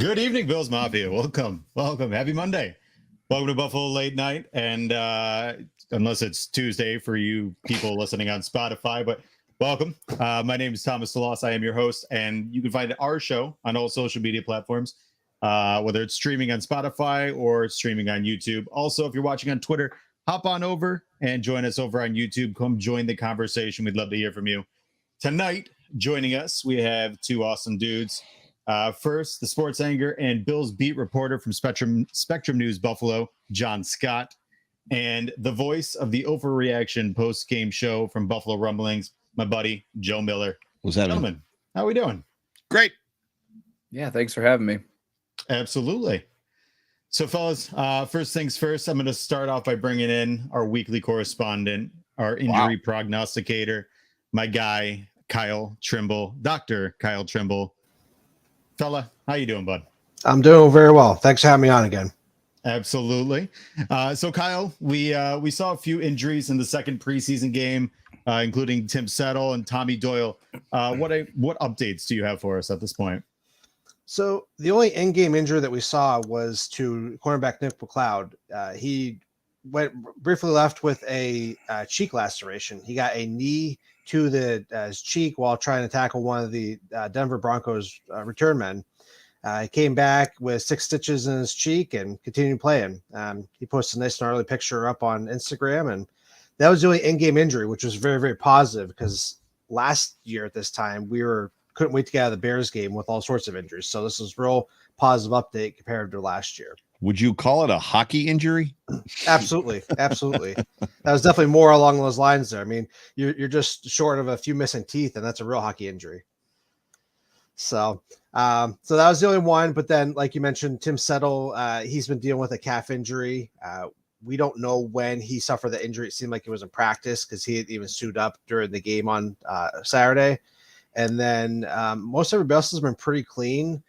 Good evening, Bills Mafia. Welcome. Happy Monday. Welcome to Buffalo Late Night. And unless it's Tuesday for you people listening on Spotify, but welcome. My name is Thomas Salas. I am your host, and you can find our show on all social media platforms, whether it's streaming on Spotify or streaming on YouTube. Also, if you're watching on Twitter, hop on over and join us over on YouTube. Come join the conversation. We'd love to hear from you. Tonight, joining us, we have two awesome dudes. First, the sports anchor and Bills beat reporter from Spectrum News Buffalo, John Scott, and the voice of the overreaction post-game show from Buffalo Rumblings, my buddy, Joe Miller. What's that, Gentlemen, how are we doing? Great. Yeah, thanks for having me. Absolutely. So, fellas, first things first, I'm going to start off by bringing in our weekly correspondent, our injury prognosticator, my guy, Kyle Trimble, Dr. Kyle Trimble. Fella, how you doing, bud? I'm doing very well. Thanks for having me on again. Absolutely. So, Kyle, we saw a few injuries in the second preseason game, including Tim Settle and Tommy Doyle. What updates do you have for us at this point? So the only in-game injury that we saw was to cornerback Nick McLeod. He went briefly left with a cheek laceration. He got a knee to his cheek while trying to tackle one of the Denver Broncos return men. He came back with 6 stitches in his cheek and continued playing. He posted a nice gnarly picture up on Instagram, and that was the only in-game injury, which was very, very positive because last year at this time couldn't wait to get out of the Bears game with all sorts of injuries. So this is real positive update compared to last year. Would you call it a hockey injury? Absolutely. Absolutely. That was definitely more along those lines there. I mean, you're just short of a few missing teeth, and that's a real hockey injury. So that was the only one. But then, like you mentioned, Tim Settle, he's been dealing with a calf injury. We don't know when he suffered the injury. It seemed like it was in practice because he had even suited up during the game on Saturday. And then most everybody else has been pretty clean.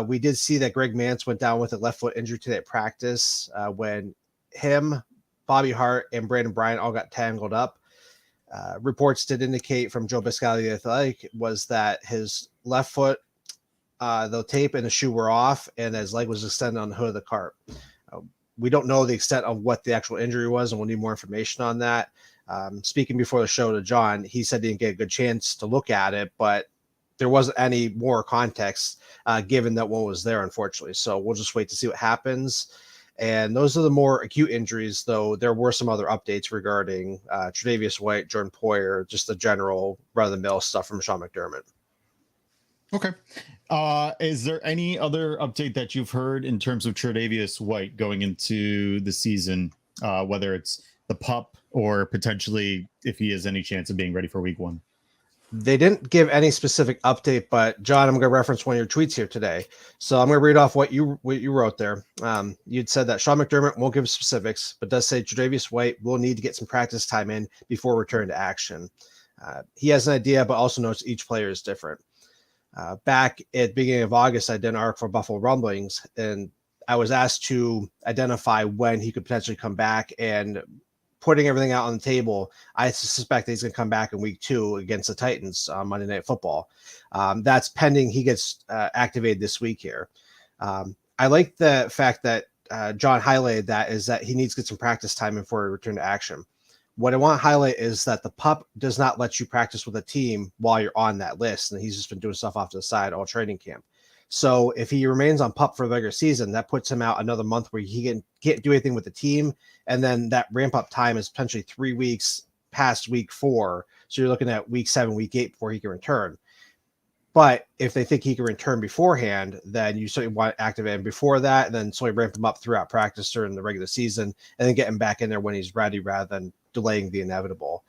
We did see that Greg Mance went down with a left foot injury today at practice when him, Bobby Hart, and Brandon Bryant all got tangled up. Reports did indicate from Joe Biscali, the Athletic, was that his left foot, the tape and the shoe were off, and his leg was extended on the hood of the cart. We don't know the extent of what the actual injury was, and we'll need more information on that. Speaking before the show to John, he said he didn't get a good chance to look at it, but there wasn't any more context given that one was there, unfortunately. So we'll just wait to see what happens. And those are the more acute injuries, though there were some other updates regarding Tre'Davious White, Jordan Poyer, just the general run-of-the-mill stuff from Sean McDermott. Okay. Is there any other update that you've heard in terms of Tre'Davious White going into the season, whether it's the pup or potentially if he has any chance of being ready for week 1? They didn't give any specific update, but John, I'm going to reference one of your tweets here today. So I'm going to read off what you wrote there. You'd said that Sean McDermott won't give specifics, but does say Tre'Davious White will need to get some practice time in before return to action. He has an idea, but also notes each player is different. Back at the beginning of August, I did an article for Buffalo Rumblings, and I was asked to identify when he could potentially come back, and putting everything out on the table, I suspect that he's going to come back in week 2 against the Titans on Monday Night Football. That's pending he gets activated this week here. I like the fact that John highlighted that is that he needs to get some practice time before he return to action. What I want to highlight is that the pup does not let you practice with a team while you're on that list, and he's just been doing stuff off to the side all training camp. So if he remains on pup for the regular season, that puts him out another month where he can't do anything with the team. And then that ramp up time is potentially 3 weeks past week 4. So you're looking at week 7, week 8 before he can return. But if they think he can return beforehand, then you certainly want to activate him before that and then slowly ramp him up throughout practice during the regular season and then get him back in there when he's ready rather than delaying the inevitable.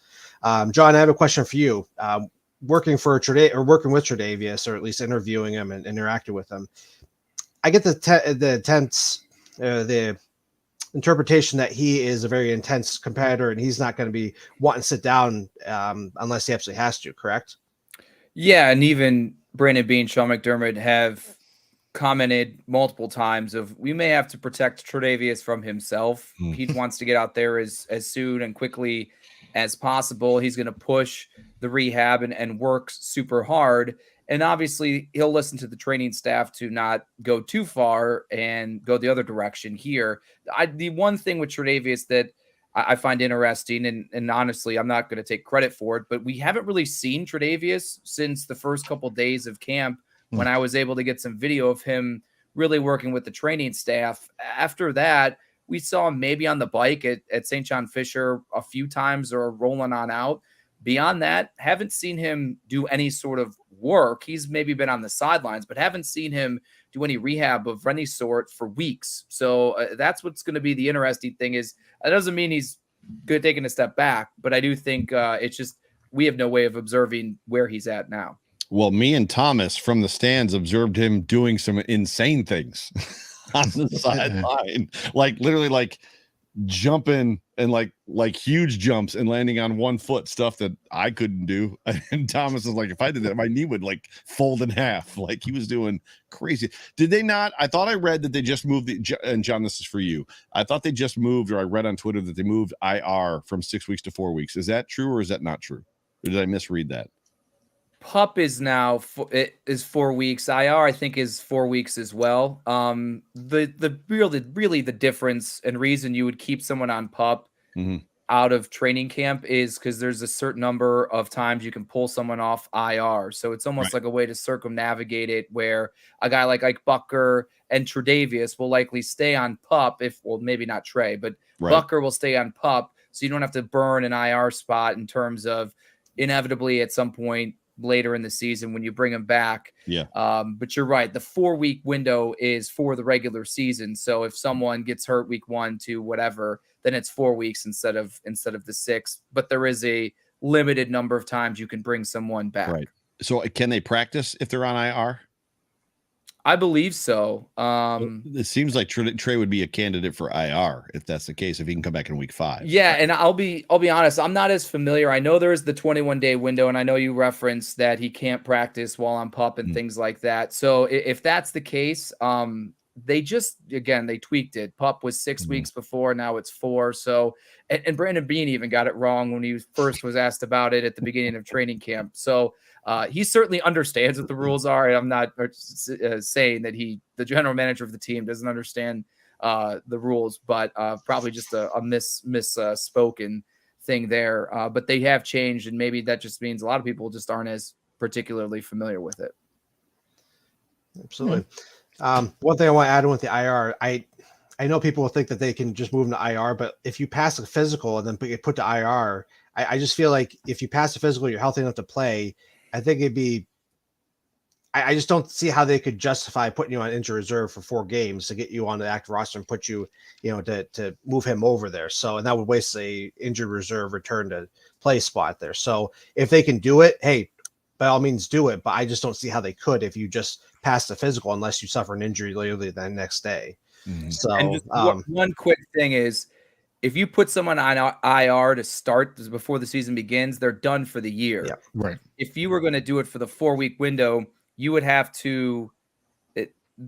John, I have a question for you. Working with Tre'Davious, or at least interviewing him and interacting with him, I get the interpretation that he is a very intense competitor and he's not going to be wanting to sit down unless he absolutely has to, correct? Yeah, and even Brandon Beane, Sean McDermott have commented multiple times of we may have to protect Tre'Davious from himself. He wants to get out there as soon and quickly as possible. He's going to push the rehab and work super hard. And obviously, he'll listen to the training staff to not go too far and go the other direction here. The one thing with Tre'Davious that I find interesting, and honestly, I'm not going to take credit for it, but we haven't really seen Tre'Davious since the first couple days of camp when I was able to get some video of him really working with the training staff. After that, we saw him maybe on the bike at St. John Fisher a few times or rolling on out. Beyond that, haven't seen him do any sort of work. He's maybe been on the sidelines, but haven't seen him do any rehab of any sort for weeks. So that's what's going to be the interesting thing. Is that doesn't mean he's good taking a step back, but I do think it's just we have no way of observing where he's at now. Well, me and Thomas from the stands observed him doing some insane things on the sideline, like literally like jumping and like huge jumps and landing on one foot, stuff that I couldn't do. And Thomas is like, if I did that, my knee would like fold in half. Like he was doing crazy. Did they not? I thought I read that they just moved and John, this is for you. I thought they just moved, or I read on Twitter that they moved IR from 6 weeks to 4 weeks. Is that true or is that not true? Or did I misread that? PUP is now it is 4 weeks. IR I think is 4 weeks as well. The really the difference and reason you would keep someone on PUP out of training camp is because there's a certain number of times you can pull someone off IR. So it's almost like a way to circumnavigate it, where a guy like Ike Bucker and Tre'Davious will likely stay on PUP maybe not Trey, but Bucker will stay on PUP, so you don't have to burn an IR spot in terms of inevitably at some point later in the season when you bring him back. But you're right. The 4 week window is for the regular season. So if someone gets hurt week 1 to whatever, then it's 4 weeks instead of the 6. But there is a limited number of times you can bring someone back. Right. So can they practice if they're on IR? I believe so. It seems like Trey would be a candidate for IR if that's the case, if he can come back in week 5. Yeah, and I'll be honest, I'm not as familiar. I know there's the 21-day window, and I know you referenced that he can't practice while on PUP and things like that. So if that's the case, they tweaked it. PUP was 6 weeks before, now it's 4. So and Brandon Beane even got it wrong when he first was asked about it at the beginning of training camp. So he certainly understands what the rules are. And I'm not saying that the general manager of the team doesn't understand the rules, but probably just a misspoken thing there. But they have changed, and maybe that just means a lot of people just aren't as particularly familiar with it. Absolutely. One thing I want to add in with the IR, I know people will think that they can just move them to IR, but if you pass a physical and then get put to IR, I just feel like if you pass the physical, you're healthy enough to play. I think it'd be, I just don't see how they could justify putting you on injury reserve for 4 games to get you on the active roster and put you, to move him over there. So, and that would waste a injury reserve return to play spot there. So if they can do it, hey, by all means do it. But I just don't see how they could if you just pass the physical, unless you suffer an injury literally the next day. So and just one quick thing is, if you put someone on IR to start before the season begins, they're done for the year. Yeah, right. If you were going to do it for the 4 week window, you would have to,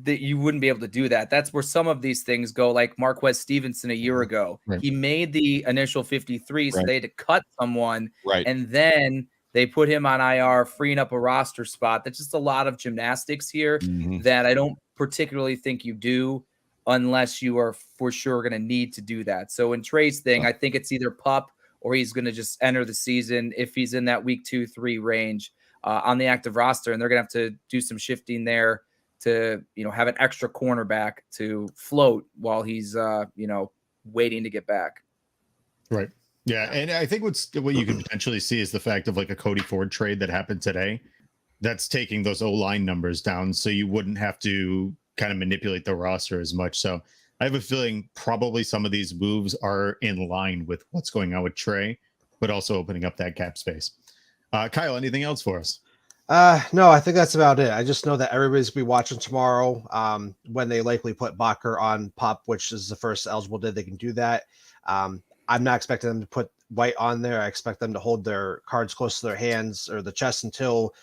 you wouldn't be able to do that. That's where some of these things go, like Marquez Stevenson a year ago. Right. He made the initial 53, so they had to cut someone, Right. and then they put him on IR, freeing up a roster spot. That's just a lot of gymnastics here that I don't particularly think you do unless you are for sure going to need to do that. So in Trey's thing, I think it's either PUP or he's going to just enter the season if he's in that week 2-3 range on the active roster, and they're going to have to do some shifting there to, have an extra cornerback to float while he's, waiting to get back. Right. Yeah. And I think what you can potentially see is the fact of like a Cody Ford trade that happened today. That's taking those O-line numbers down, so you wouldn't have to kind of manipulate the roster as much. So I have a feeling probably some of these moves are in line with what's going on with Trey, but also opening up that cap space. Kyle, anything else for us? No, I think that's about it. I just know that everybody's gonna be watching tomorrow when they likely put Bacher on PUP, which is the first eligible day they can do that. I'm not expecting them to put White on there. I expect them to hold their cards close to their hands or the chest until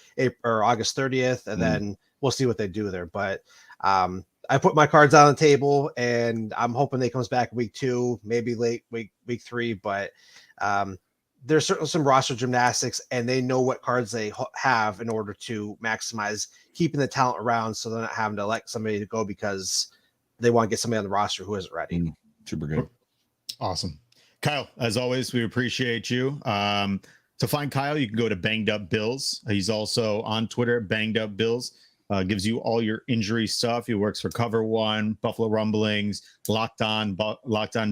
August 30th, and then we'll see what they do there. But I put my cards on the table, and I'm hoping they comes back week 2, maybe late week 3. But there's certainly some roster gymnastics, and they know what cards they have in order to maximize keeping the talent around, so they're not having to elect somebody to go because they want to get somebody on the roster who isn't ready. Super good. Awesome. Kyle, as always, we appreciate you. To find Kyle, you can go to Banged Up Bills. He's also on Twitter, Banged Up Bills. Gives you all your injury stuff. He works for Cover One, Buffalo Rumblings, Locked On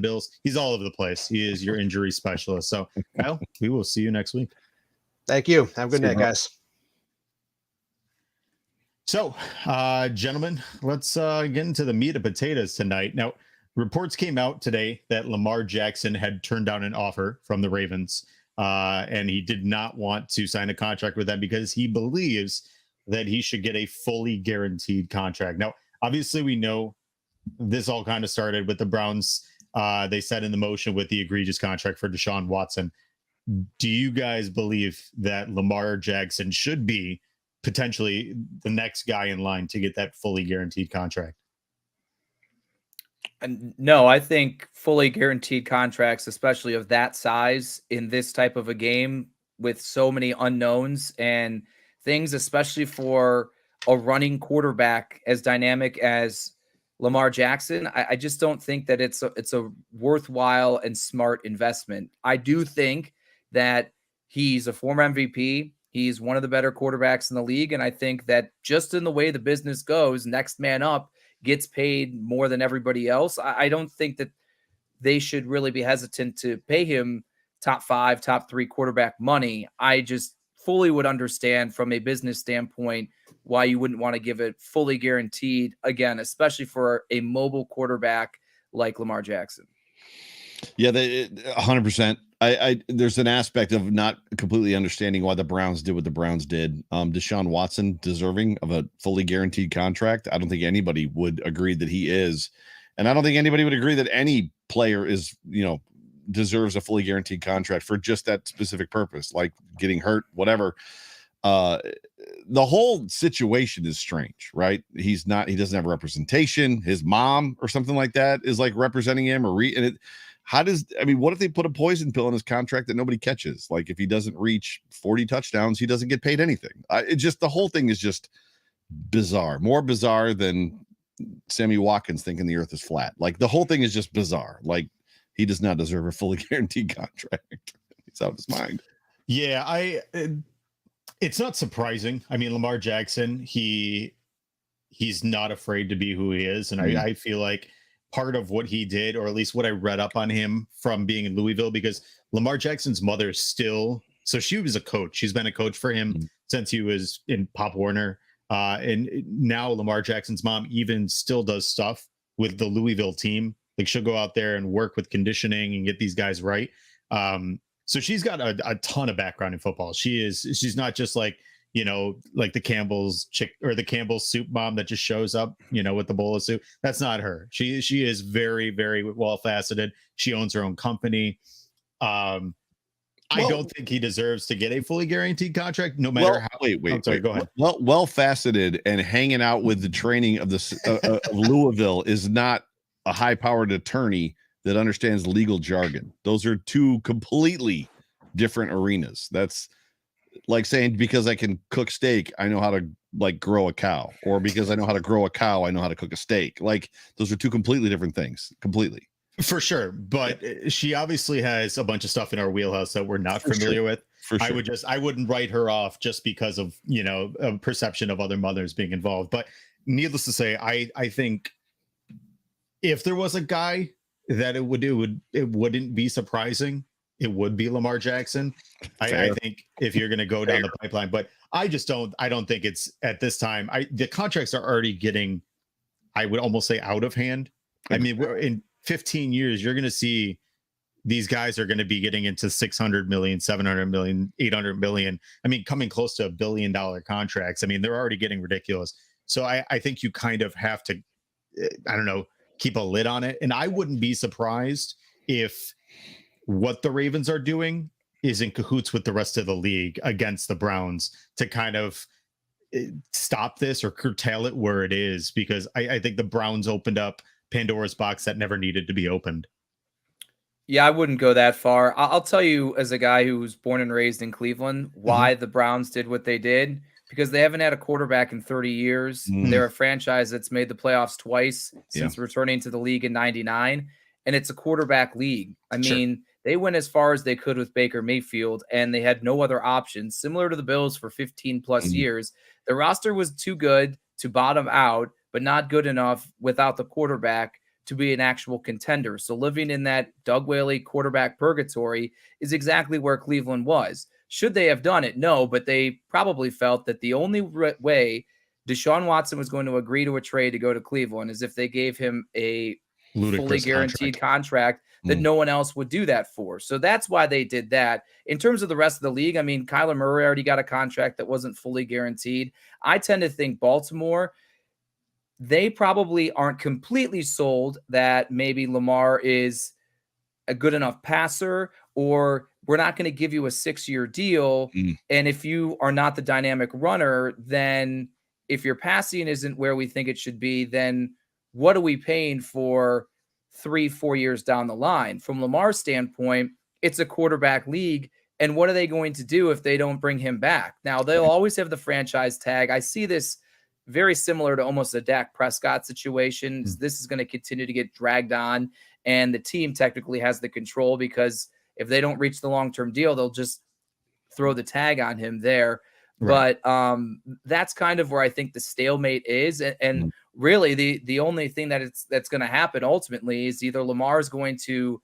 Bills. He's all over the place. He is your injury specialist. So, Kyle, we will see you next week. Thank you. Have a good night, guys. So, gentlemen, let's get into the meat of potatoes tonight. Now, reports came out today that Lamar Jackson had turned down an offer from the Ravens, and he did not want to sign a contract with them because he believes that he should get a fully guaranteed contract. Now, obviously, we know this all kind of started with the Browns. They set in the motion with the egregious contract for Deshaun Watson. Do you guys believe that Lamar Jackson should be potentially the next guy in line to get that fully guaranteed contract? No, I think fully guaranteed contracts, especially of that size in this type of a game with so many unknowns and things, especially for a running quarterback as dynamic as Lamar Jackson, I just don't think that it's a worthwhile and smart investment. I do think that he's a former MVP. He's one of the better quarterbacks in the league. And I think that just in the way the business goes, next man up gets paid more than everybody else. I don't think that they should really be hesitant to pay him top 5, top 3 quarterback money. I just fully would understand from a business standpoint why you wouldn't want to give it fully guaranteed, again, especially for a mobile quarterback like Lamar Jackson. Yeah, 100%. There's an aspect of not completely understanding why the Browns did what the Browns did. Deshaun Watson deserving of a fully guaranteed contract. I don't think anybody would agree that he is. And I don't think anybody would agree that any player is, deserves a fully guaranteed contract for just that specific purpose, like getting hurt, whatever. The whole situation is strange, right? He doesn't have representation. His mom or something like that is like representing him what if they put a poison pill in his contract that nobody catches? Like if he doesn't reach 40 touchdowns, he doesn't get paid anything. The whole thing is just bizarre, more bizarre than Sammy Watkins thinking the earth is flat. Like the whole thing is just bizarre. Like he does not deserve a fully guaranteed contract. He's out of his mind. Yeah, it's not surprising. I mean, Lamar Jackson, he's not afraid to be who he is. And I feel like part of what he did, or at least what I read up on him from being in Louisville, because Lamar Jackson's mother so she was a coach. She's been a coach for him since he was in Pop Warner. And now Lamar Jackson's mom even still does stuff with the Louisville team. Like she'll go out there and work with conditioning and get these guys right. So she's got a ton of background in football. She's not just like, like the Campbell's chick or the Campbell's soup mom that just shows up, with the bowl of soup. That's not her. She is very, very well faceted. She owns her own company. I don't think he deserves to get a fully guaranteed contract, no matter how. Wait. Go ahead. Well faceted and hanging out with the training of of Louisville is not a high-powered attorney that understands legal jargon. Those are two completely different arenas. That's like saying because I can cook steak, I know how to grow a cow, or because I know how to grow a cow, I know how to cook a steak. Like those are two completely different things. Completely. For sure. But she obviously has a bunch of stuff in our wheelhouse that we're not familiar with. For sure. I wouldn't write her off just because of, a perception of other mothers being involved. But needless to say, I think if there was a guy that it wouldn't be surprising, it would be Lamar Jackson. I think if you're going to go down the pipeline, but I don't think it's at this time. The contracts are already getting, I would almost say, out of hand. I mean, we're in 15 years, you're going to see these guys are going to be getting into 600 million, 700 million, 800 million. I mean, coming close to $1 billion contracts. I mean, they're already getting ridiculous. So I think you kind of have to, keep a lid on it. And I wouldn't be surprised if what the Ravens are doing is in cahoots with the rest of the league against the Browns to kind of stop this or curtail it where it is, because I think the Browns opened up Pandora's box that never needed to be opened. Yeah, I wouldn't go that far. I'll tell you, as a guy who was born and raised in Cleveland, why the Browns did what they did. Because they haven't had a quarterback in 30 years. Mm. They're a franchise that's made the playoffs twice Yeah. since returning to the league in 99. And it's a quarterback league. I Sure. mean, they went as far as they could with Baker Mayfield, and they had no other options, similar to the Bills for 15 plus years. The roster was too good to bottom out, but not good enough without the quarterback to be an actual contender. So living in that Doug Whaley quarterback purgatory is exactly where Cleveland was. Should they have done it? No, but they probably felt that the only way Deshaun Watson was going to agree to a trade to go to Cleveland is if they gave him a Ludicrous fully guaranteed contract that no one else would do that for. So that's why they did that. In terms of the rest of the league, I mean, Kyler Murray already got a contract that wasn't fully guaranteed. I tend to think Baltimore, they probably aren't completely sold that maybe Lamar is a good enough passer, or we're not going to give you a 6-year deal. And if you are not the dynamic runner, then if your passing isn't where we think it should be, then what are we paying for 3-4 years down the line? From Lamar's standpoint, it's a quarterback league. And what are they going to do if they don't bring him back? Now, they'll always have the franchise tag. I see this very similar to almost a Dak Prescott situation. This is going to continue to get dragged on, and the team technically has the control, because if they don't reach the long-term deal, they'll just throw the tag on him there. Right. But that's kind of where I think the stalemate is. And really the only thing that's going to happen ultimately is either Lamar is going to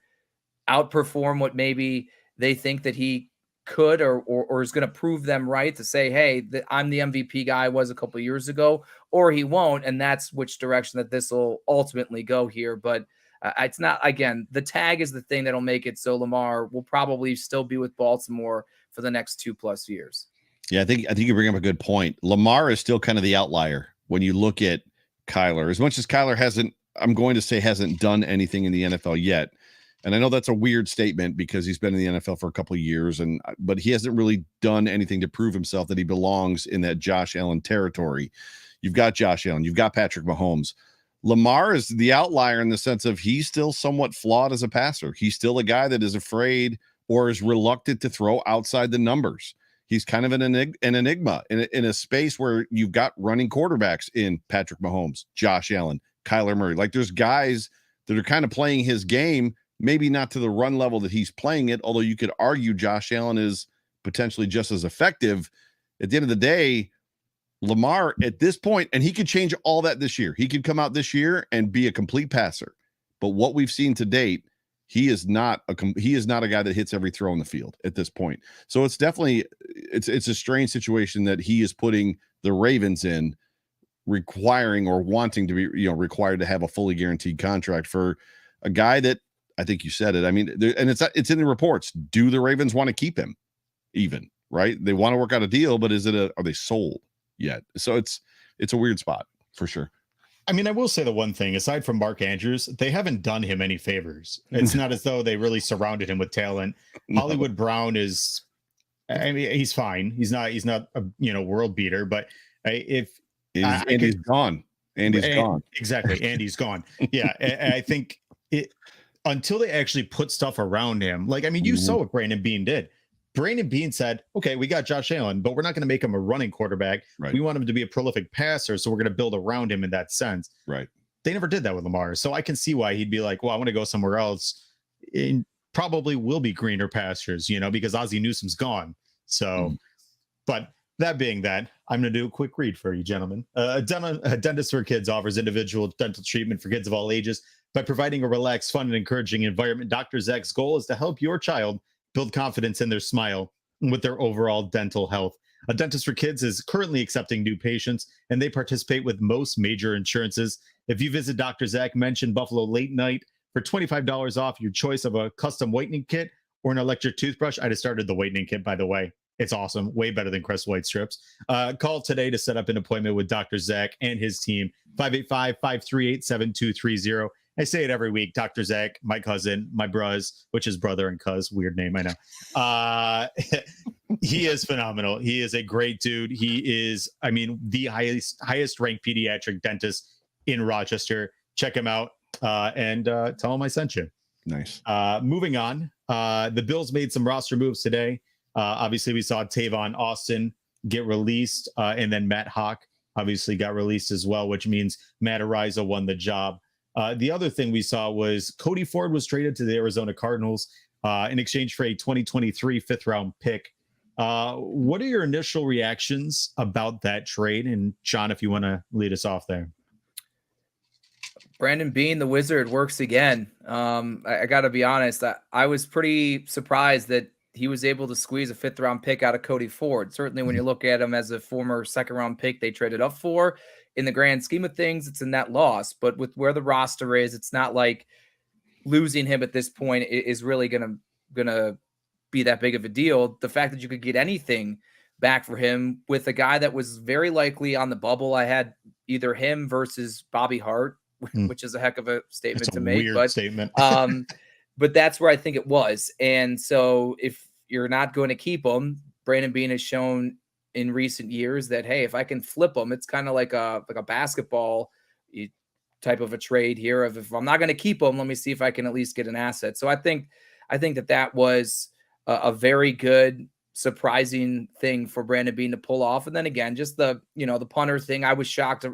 outperform what maybe they think that he could, or is going to prove them right to say, hey, I'm the MVP guy I was a couple of years ago, or he won't. And that's which direction that this will ultimately go here. But it's not, again, the tag is the thing that'll make it so Lamar will probably still be with Baltimore for the next 2+ years. Yeah, I think you bring up a good point. Lamar is still kind of the outlier when you look at Kyler. As much as Kyler hasn't done anything in the NFL yet. And I know that's a weird statement because he's been in the NFL for a couple of years, but he hasn't really done anything to prove himself that he belongs in that Josh Allen territory. You've got Josh Allen, you've got Patrick Mahomes. Lamar is the outlier in the sense of he's still somewhat flawed as a passer. He's still a guy that is afraid or is reluctant to throw outside the numbers. He's kind of an enigma in a space where you've got running quarterbacks in Patrick Mahomes, Josh Allen, Kyler Murray. Like, there's guys that are kind of playing his game, maybe not to the run level that he's playing it, although you could argue Josh Allen is potentially just as effective. At the end of the day, Lamar at this point, and he could change all that this year. He could come out this year and be a complete passer. But what we've seen to date, he is not a guy that hits every throw in the field at this point. So it's definitely it's a strange situation that he is putting the Ravens in, requiring or wanting to be required to have a fully guaranteed contract for a guy that, I think you said it. I mean, and it's in the reports. Do the Ravens want to keep him? Even, right? They want to work out a deal, but are they sold yet? So it's a weird spot for sure. I mean, I will say the one thing, aside from Mark Andrews, they haven't done him any favors. It's not as though they really surrounded him with talent. Hollywood Brown is, I mean, he's fine. He's not a world beater, but Andy's gone. Andy's gone. Exactly. Andy's gone. Yeah. And I think until they actually put stuff around him, like, I mean, you saw what Brandon Beane did. Brandon Beane said, okay, we got Josh Allen, but we're not going to make him a running quarterback. Right. We want him to be a prolific passer, so we're going to build around him in that sense. Right. They never did that with Lamar. So I can see why he'd be like, well, I want to go somewhere else. It probably will be greener pastures, because Ozzie Newsome's gone. So, but that being that, I'm going to do a quick read for you, gentlemen. A Dentist for Kids offers individual dental treatment for kids of all ages. By providing a relaxed, fun, and encouraging environment, Dr. Zach's goal is to help your child build confidence in their smile with their overall dental health. A Dentist for Kids is currently accepting new patients, and they participate with most major insurances. If you visit Dr. Zach, mention Buffalo Late Night for $25 off your choice of a custom whitening kit or an electric toothbrush. I just started the whitening kit, by the way. It's awesome. Way better than Crest White Strips. Call today to set up an appointment with Dr. Zach and his team. 585-538-7230. I say it every week. Dr. Zach, my cousin, my bruz, which is brother and cuz. Weird name, I know. He is phenomenal. He is a great dude. He is, I mean, the highest ranked pediatric dentist in Rochester. Check him out and tell him I sent you. Nice. Moving on, the Bills made some roster moves today. Obviously, we saw Tavon Austin get released, and then Matt Hawk obviously got released as well, which means Matt Ariza won the job. The other thing we saw was Cody Ford was traded to the Arizona Cardinals in exchange for a 2023 fifth-round pick. What are your initial reactions about that trade? And Sean, if you want to lead us off there. Brandon Beane, the Wizard, works again. I got to be honest. I was pretty surprised that he was able to squeeze a fifth-round pick out of Cody Ford. Certainly, when you look at him as a former second-round pick they traded up for, in the grand scheme of things, it's a net loss. But with where the roster is, it's not like losing him at this point is really gonna be that big of a deal. The fact that you could get anything back for him with a guy that was very likely on the bubble. I had either him versus Bobby Hart, which is a heck of a statement That's to a make. Weird but statement. but that's where I think it was. And so if you're not going to keep him, Brandon Beane has shown in recent years that, hey, if I can flip him, it's kind of like a basketball type of a trade here of, if I'm not going to keep him, let me see if I can at least get an asset. So I think that was a very good, surprising thing for Brandon Beane to pull off. And then again, just the punter thing. I was shocked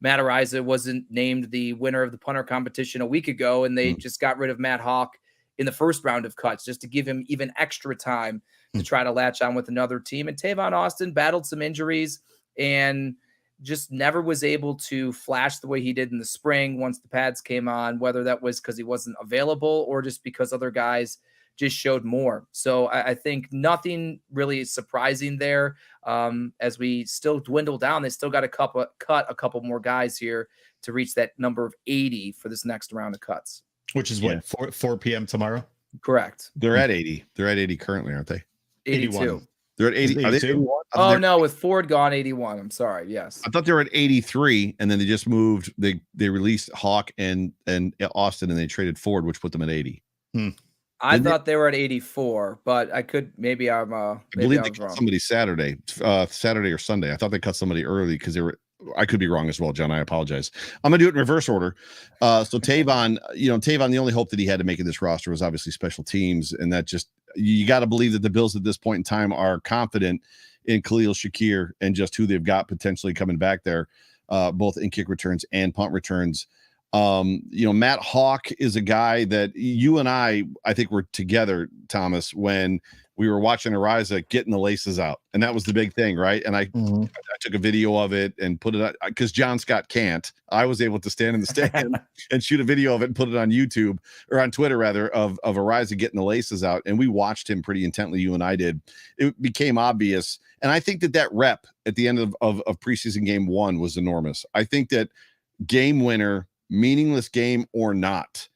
Matt Ariza wasn't named the winner of the punter competition a week ago, and they just got rid of Matt Hawk in the first round of cuts just to give him even extra time to try to latch on with another team. And Tavon Austin battled some injuries and just never was able to flash the way he did in the spring once the pads came on, whether that was because he wasn't available or just because other guys just showed more. So I think nothing really surprising there. As we still dwindle down, they still got to cut a couple more guys here to reach that number of 80 for this next round of cuts. Which is what, 4 p.m. tomorrow? Correct. They're at 80. They're at 80 currently, aren't they? 82. 81. They're at 80. Are they 82? Oh, no, with Ford gone, 81. I'm sorry. Yes. I thought they were at 83, and then they just moved. They released Hawk and Austin, and they traded Ford, which put them at 80. I thought they were at 84, but I could maybe I'm I believe they cut wrong. somebody Saturday or Sunday. I thought they cut somebody early because they were. I could be wrong as well, John. I apologize. I'm gonna do it in reverse order. So Tavon, the only hope that he had to make in this roster was obviously special teams, and that just you got to believe that the Bills at this point in time are confident in Khalil Shakir and just who they've got potentially coming back there, both in kick returns and punt returns. Matt Hawk is a guy that you and I think were together, Thomas, when we were watching Ariza getting the laces out. And that was the big thing, right? And I took a video of it and put it on because John Scott can't. I was able to stand in the stand and shoot a video of it and put it on YouTube or on Twitter, rather, of Ariza getting the laces out. And we watched him pretty intently, you and I did. It became obvious. And I think that rep at the end of preseason game 1 was enormous. I think that game winner, meaningless game or not,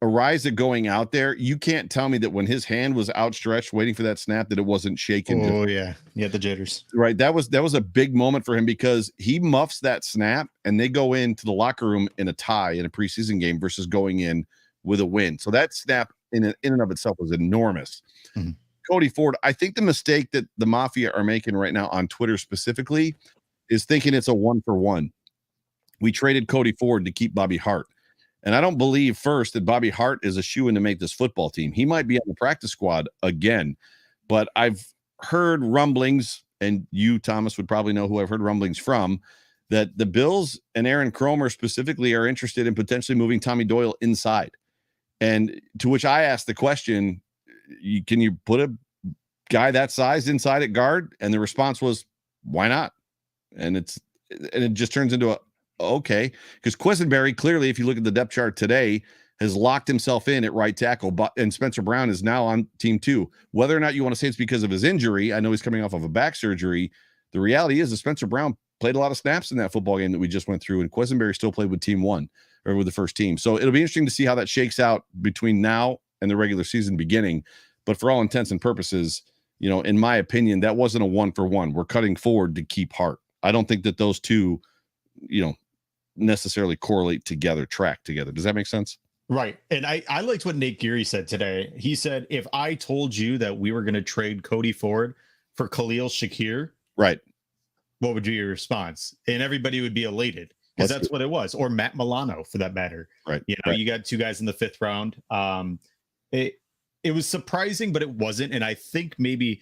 Ariza going out there, you can't tell me that when his hand was outstretched waiting for that snap that it wasn't shaking. Oh yeah, the jitters. Right, that was a big moment for him because he muffs that snap and they go into the locker room in a tie in a preseason game versus going in with a win. So that snap in and of itself was enormous. Cody Ford, I think the mistake that the Mafia are making right now on Twitter specifically is thinking it's a 1-for-1. We traded Cody Ford to keep Bobby Hart. And I don't believe, first, that Bobby Hart is a shoo-in to make this football team. He might be on the practice squad again. But I've heard rumblings, and you, Thomas, would probably know who I've heard rumblings from, that the Bills and Aaron Kromer specifically are interested in potentially moving Tommy Doyle inside. And to which I asked the question, can you put a guy that size inside at guard? And the response was, why not? And it just turns into a, okay, because Quisenberry, clearly, if you look at the depth chart today, has locked himself in at right tackle, and Spencer Brown is now on team 2. Whether or not you want to say it's because of his injury, I know he's coming off of a back surgery. The reality is that Spencer Brown played a lot of snaps in that football game that we just went through, and Quisenberry still played with team 1 or with the first team. So it'll be interesting to see how that shakes out between now and the regular season beginning. But for all intents and purposes, in my opinion, that wasn't a 1-for-1. We're cutting Ford to keep Hart. I don't think that those two, necessarily correlate together, track together. Does that make sense? Right. And I liked what Nate Geary said today. He said, if I told you that we were going to trade Cody Ford for Khalil Shakir, right, what would be your response? And everybody would be elated because that's what it was. Or Matt Milano, for that matter. Right. You got 2 guys in the 5th round. it was surprising, but it wasn't. And I think maybe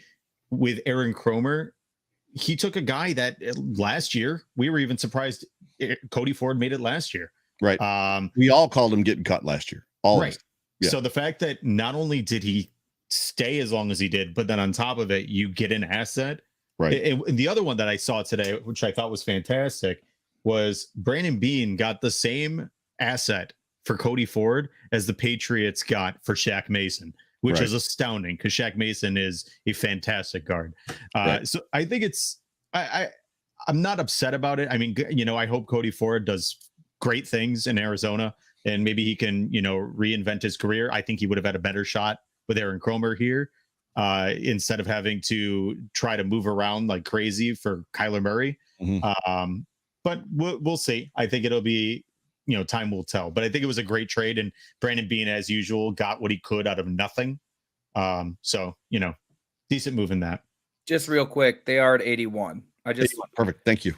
with Aaron Cromer, he took a guy that last year we were even surprised Cody Ford made it last year. Right. We all called him getting cut last year. All right. Yeah. So the fact that not only did he stay as long as he did, but then on top of it, you get an asset. Right. And the other one that I saw today, which I thought was fantastic, was Brandon Beane got the same asset for Cody Ford as the Patriots got for Shaq Mason, which is astounding because Shaq Mason is a fantastic guard. So I think I'm not upset about it. I mean, you know, I hope Cody Ford does great things in Arizona and maybe he can, you know, reinvent his career. I think he would have had a better shot with Aaron Cromer here instead of having to try to move around like crazy for Kyler Murray. But we'll see. I think it'll be, you know, time will tell. But I think it was a great trade, and Brandon Beane, as usual, got what he could out of nothing. So, you know, decent move in that. Just real quick, they are at 81. Perfect. Thank you.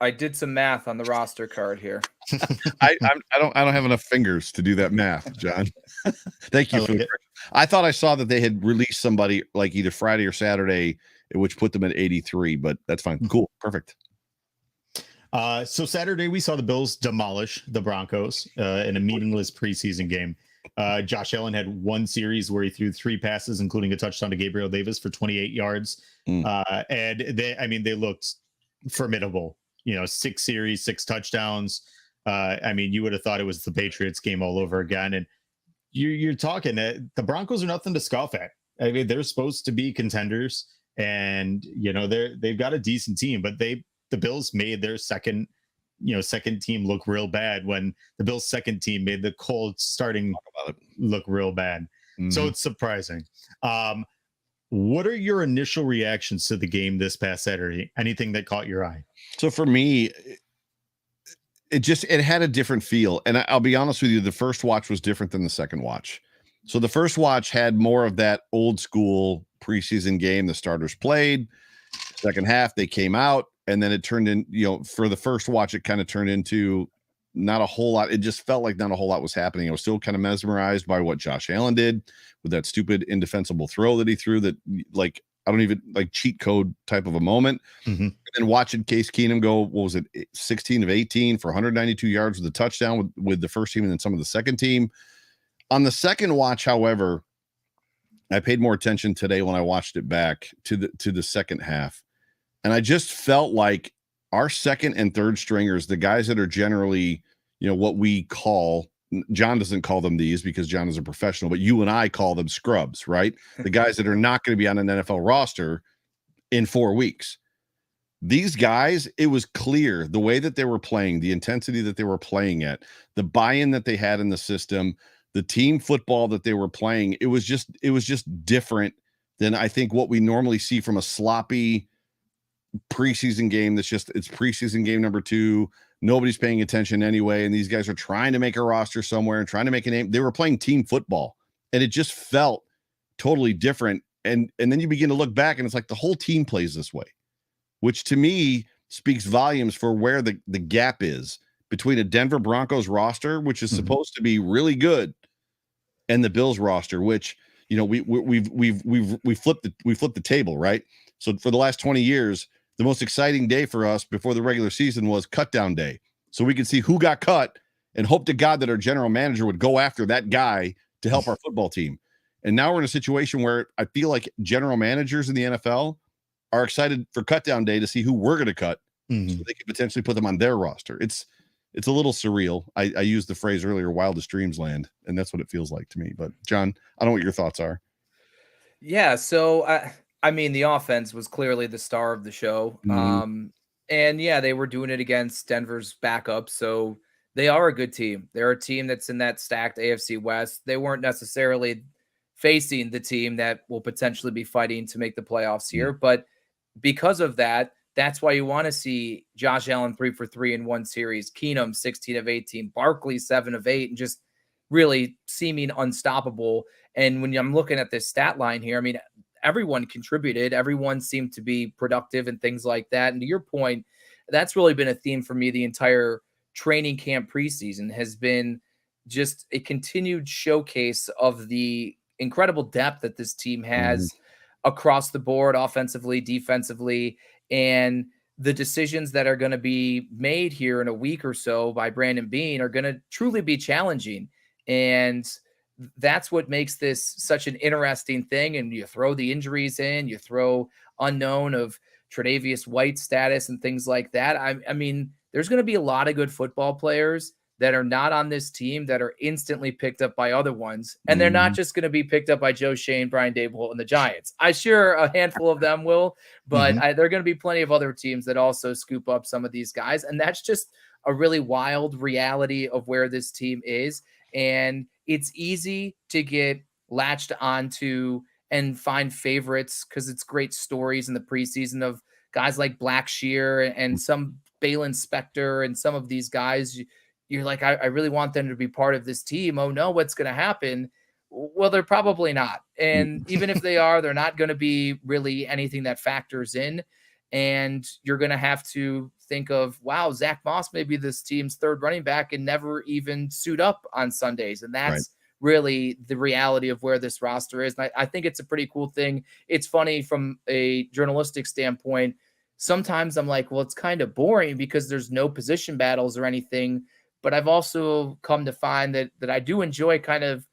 I did some math on the roster card here. I don't have enough fingers to do that math, John. Thank you. I thought I saw that they had released somebody like either Friday or Saturday, which put them at 83, but that's fine. Cool. Perfect. So Saturday we saw the Bills demolish the Broncos in a meaningless preseason game. Josh Allen had one series where he threw 3 passes, including a touchdown to Gabriel Davis for 28 yards. And they looked formidable, you know, 6 series, 6 touchdowns. I mean, you would have thought it was the Patriots game all over again. And you're talking the Broncos are nothing to scoff at. I mean, they're supposed to be contenders, and you know they've got a decent team, but the Bills made their second team look real bad when the Bills' second team made the Colts starting look real bad. So it's surprising. What are your initial reactions to the game this past Saturday? Anything that caught your eye? So for me, it had a different feel. And I'll be honest with you, the first watch was different than the second watch. So the first watch had more of that old school preseason game. The starters played. Second half, they came out, and then it turned in, you know, for the first watch, it kind of turned into not a whole lot. It just felt like not a whole lot was happening. I was still kind of mesmerized by what Josh Allen did with that stupid indefensible throw that he threw that, like, I don't even like cheat code type of a moment. And then watching Case Keenum go, what was it, 16 of 18 for 192 yards with a touchdown with the first team and then some of the second team. On the second watch, however, I paid more attention today when I watched it back to the second half. And I just felt like our second and third stringers, the guys that are generally, you know, what we call, John doesn't call them these because John is a professional, but you and I call them scrubs, right? The guys that are not going to be on an NFL roster in 4 weeks. These guys, it was clear the way that they were playing, the intensity that they were playing at, the buy-in that they had in the system, the team football that they were playing. It was just different than I think what we normally see from a sloppy preseason game. It's preseason game number 2. Nobody's paying attention anyway. And these guys are trying to make a roster somewhere and trying to make a name. They were playing team football, and it just felt totally different. And then you begin to look back, and it's like the whole team plays this way, which to me speaks volumes for where the gap is between a Denver Broncos roster, which is supposed to be really good, and the Bills roster, which, you know, we flipped the table, right? So for the last 20 years, the most exciting day for us before the regular season was cut down day. So we could see who got cut and hope to God that our general manager would go after that guy to help our football team. And now we're in a situation where I feel like general managers in the NFL are excited for cut down day to see who we're going to cut so they could potentially put them on their roster. It's a little surreal. I used the phrase earlier, wildest dreams land, and that's what it feels like to me. But John, I don't know what your thoughts are. Yeah. So I mean, the offense was clearly the star of the show. And yeah, they were doing it against Denver's backup. So they are a good team. They're a team that's in that stacked AFC West. They weren't necessarily facing the team that will potentially be fighting to make the playoffs here. But because of that, that's why you want to see Josh Allen 3 for 3 in one series, Keenum 16 of 18, Barkley 7 of 8, and just really seeming unstoppable. And when I'm looking at this stat line here, I mean, everyone contributed. Everyone seemed to be productive and things like that. And to your point, that's really been a theme for me the entire training camp preseason has been just a continued showcase of the incredible depth that this team has across the board, offensively, defensively, and the decisions that are going to be made here in a week or so by Brandon Beane are going to truly be challenging. And that's what makes this such an interesting thing. And you throw the injuries in, you throw unknown of Tre'Davious White status and things like that. I mean, there's going to be a lot of good football players that are not on this team that are instantly picked up by other ones. And they're not just going to be picked up by Joe Shane, Brian Daboll, and the Giants. I'm sure a handful of them will, but there are going to be plenty of other teams that also scoop up some of these guys. And that's just a really wild reality of where this team is. And it's easy to get latched onto and find favorites because it's great stories in the preseason of guys like Blackshear and some Balin Spector and some of these guys. You're like, I really want them to be part of this team. Oh no, what's going to happen? Well, they're probably not. And even if they are, they're not going to be really anything that factors in. And you're going to have to think of, wow, Zach Moss may be this team's third running back and never even suit up on Sundays. And that's really the reality of where this roster is. And I think it's a pretty cool thing. It's funny from a journalistic standpoint. Sometimes I'm like, well, it's kind of boring because there's no position battles or anything. But I've also come to find that I do enjoy kind of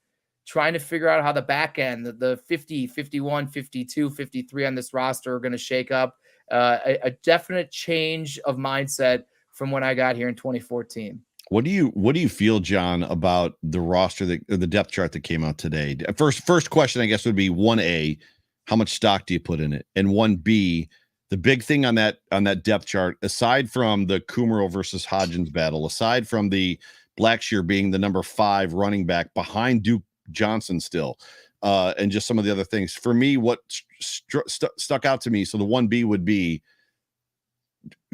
trying to figure out how the back end, the 50, 51, 52, 53 on this roster are going to shake up. A definite change of mindset from when I got here in 2014. What do you feel, John, about the roster or the depth chart that came out today? First question, I guess, would be 1A, how much stock do you put in it? And 1B, the big thing on that depth chart, aside from the Kumaro versus Hodgins battle, aside from the Blackshear being the number 5 running back behind Duke Johnson still, and just some of the other things. For me, what stuck out to me, so the 1B would be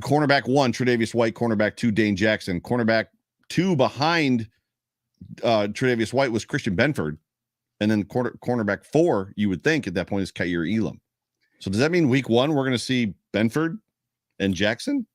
cornerback 1, Tre'Davious White, cornerback 2, Dane Jackson, cornerback 2 behind Tre'Davious White was Christian Benford, and then cornerback 4, you would think at that point, is Kaiir Elam. So does that mean week 1 we're going to see Benford and Jackson?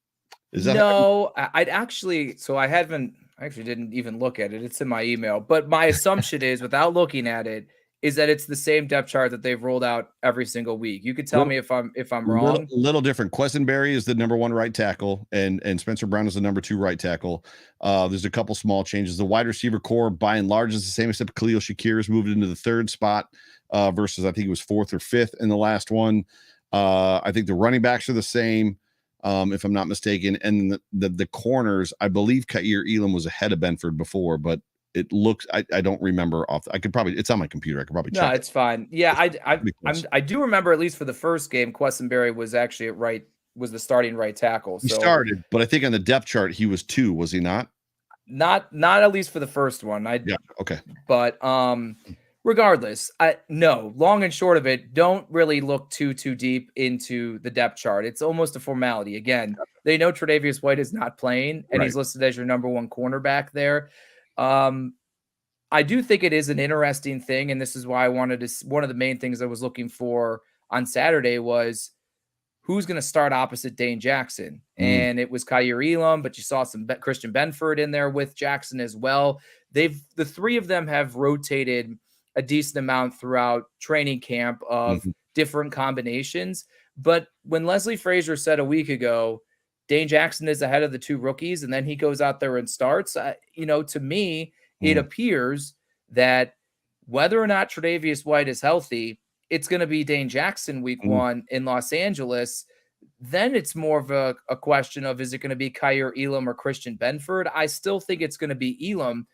Is that no? I'd actually. So I actually didn't even look at it. It's in my email. But my assumption is, without looking at it, is that it's the same depth chart that they've rolled out every single week. You could tell me if I'm wrong. Little different. Questenberry is the number 1 right tackle, and Spencer Brown is the number 2 right tackle. There's a couple small changes. The wide receiver core, by and large, is the same, except Khalil Shakir has moved into the 3rd spot versus I think it was 4th or 5th in the last one. I think the running backs are the same, if I'm not mistaken, and the corners. I believe Kaiir Elam was ahead of Benford before, but it looks, I don't remember off. I could probably, it's on my computer. I could probably check. No, it's fine. Yeah, I do remember, at least for the first game, Questenberry was actually was the starting right tackle. So he started, but I think on the depth chart he was 2, was he not? Not at least for the first one. Yeah, okay. But regardless, no, long and short of it, don't really look too deep into the depth chart. It's almost a formality. Again, they know Tre'Davious White is not playing, and he's listed as your number 1 cornerback there. I do think it is an interesting thing, and this is why I wanted to. One of the main things I was looking for on Saturday was who's going to start opposite Dane Jackson, and it was Kaiir Elam, but you saw some Christian Benford in there with Jackson as well. The 3 of them have rotated a decent amount throughout training camp of different combinations. But when Leslie Frazier said a week ago, Dane Jackson is ahead of the 2 rookies, and then he goes out there and starts, to me, it appears that whether or not Tre'Davious White is healthy, it's going to be Dane Jackson week 1 in Los Angeles. Then it's more of a question of, is it going to be Kaiir Elam or Christian Benford? I still think it's going to be Elam.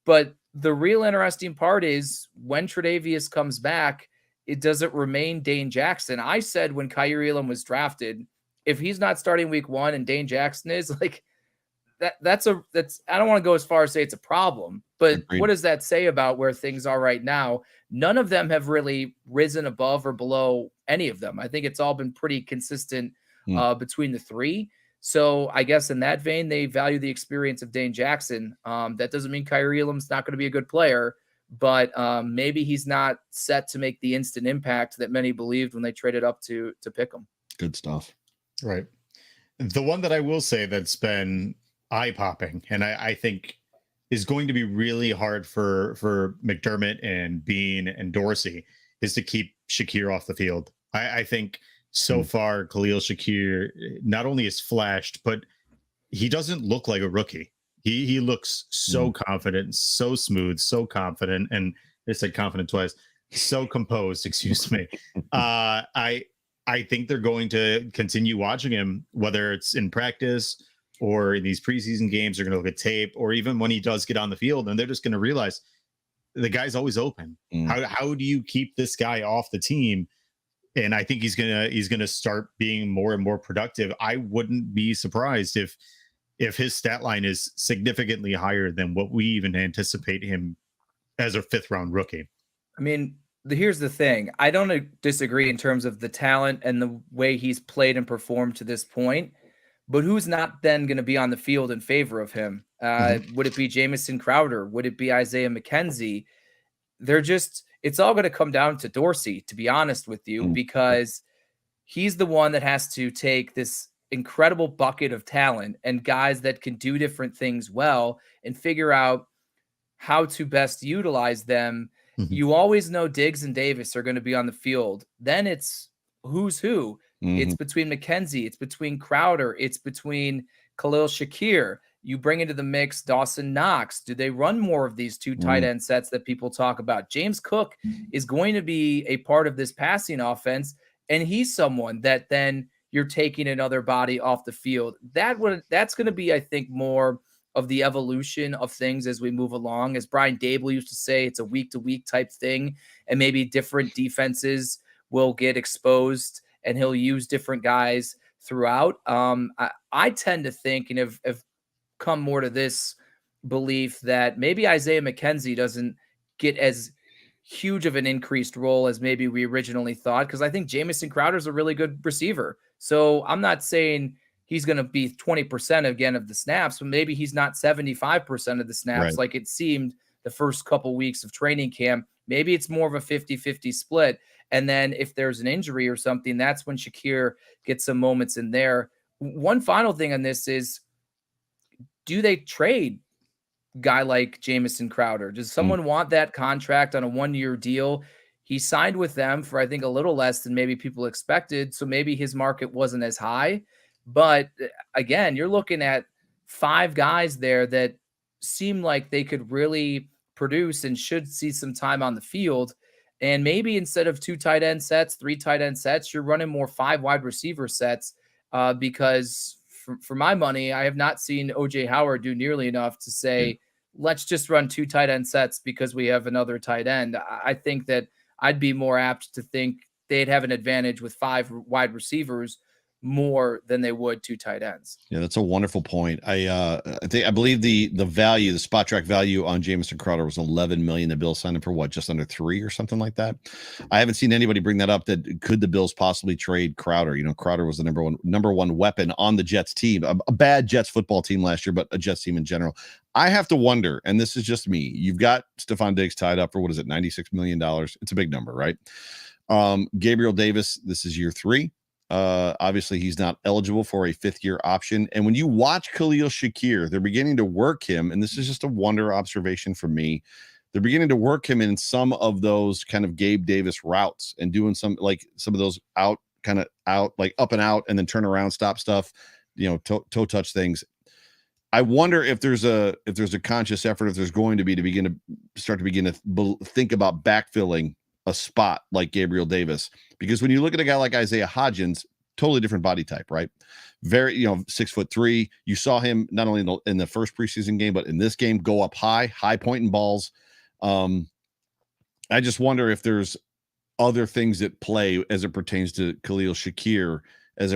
But the real interesting part is when Tre'Davious comes back, it doesn't remain Dane Jackson. I said when Kaiir Elam was drafted, if he's not starting week 1 and Dane Jackson is, like, that's I don't want to go as far as say it's a problem, but Agreed. What does that say about where things are right now? None of them have really risen above or below any of them. I think it's all been pretty consistent between the 3. So I guess in that vein, they value the experience of Dane Jackson. That doesn't mean Kaiir Elam's not going to be a good player, but maybe he's not set to make the instant impact that many believed when they traded up to pick him. Good stuff. Right. The one that I will say that's been eye-popping, and I think is going to be really hard for McDermott and Bean and Dorsey is to keep Shakir off the field. I think so far Khalil Shakir not only is flashed, but he doesn't look like a rookie. He looks so confident, so smooth, so confident, and I said confident twice. So composed, excuse me. I think they're going to continue watching him, whether it's in practice or in these preseason games. They're going to look at tape, or even when he does get on the field, and they're just going to realize the guy's always open. How do you keep this guy off the team? And I think he's gonna start being more and more productive. I wouldn't be surprised if his stat line is significantly higher than what we even anticipate him as a 5th round rookie. I mean, here's the thing. I don't disagree in terms of the talent and the way he's played and performed to this point, but who's not then going to be on the field in favor of him? Would it be Jamison Crowder? Would it be Isaiah McKenzie? It's all going to come down to Dorsey, to be honest with you, because he's the one that has to take this incredible bucket of talent and guys that can do different things well and figure out how to best utilize them. You always know Diggs and Davis are going to be on the field. Then it's who's who. It's between McKenzie. It's between Crowder. It's between Khalil Shakir. You bring into the mix Dawson Knox. Do they run more of these 2 tight end sets that people talk about? James Cook is going to be a part of this passing offense, and he's someone that then you're taking another body off the field. That's going to be, I think, more of the evolution of things as we move along. As Brian Dable used to say, it's a week-to-week type thing, and maybe different defenses will get exposed, and he'll use different guys throughout. I tend to think, and have come more to this belief that maybe Isaiah McKenzie doesn't get as huge of an increased role as maybe we originally thought, because I think Jamison Crowder is a really good receiver. So I'm not saying he's going to be 20% again of the snaps, but maybe he's not 75% of the snaps like it seemed the first couple weeks of training camp. Maybe it's more of a 50-50 split. And then if there's an injury or something, that's when Shakir gets some moments in there. One final thing on this is, do they trade guy like Jamison Crowder? Does someone want that contract on a 1-year deal? He signed with them for, I think, a little less than maybe people expected. So maybe his market wasn't as high. But again, you're looking at 5 guys there that seem like they could really produce and should see some time on the field. And maybe instead of 2 tight end sets, 3 tight end sets, you're running more 5 wide receiver sets because for my money, I have not seen OJ Howard do nearly enough to say, let's just run 2 tight end sets because we have another tight end. I think that I'd be more apt to think they'd have an advantage with 5 wide receivers more than they would 2 tight ends. Yeah, that's a wonderful point. I believe the value, the spot track value on Jamison Crowder was 11 million. The Bills signed him for what, just under 3 or something like that. I haven't seen anybody bring that up. That could the Bills possibly trade Crowder? You know, Crowder was the number one weapon on the Jets team, a bad Jets football team last year, but a Jets team in general. I have to wonder, and this is just me. You've got Stephon Diggs tied up for what is it, $96 million? It's a big number, right? Gabriel Davis, this is year 3. Obviously, he's not eligible for a 5th-year option. And when you watch Khalil Shakir, they're beginning to work him, and this is just a wonder observation for me. They're beginning to work him in some of those kind of Gabe Davis routes and doing some of those out, like up and out, and then turn around, stop stuff, toe touch things. I wonder if there's a conscious effort, if there's going to be, to begin to think about backfilling a spot like Gabriel Davis, because when you look at a guy like Isaiah Hodgins, totally different body type, right? Very, 6'3". You saw him not only in the first preseason game, but in this game go up high pointing balls. I just wonder if there's other things at play as it pertains to Khalil Shakir as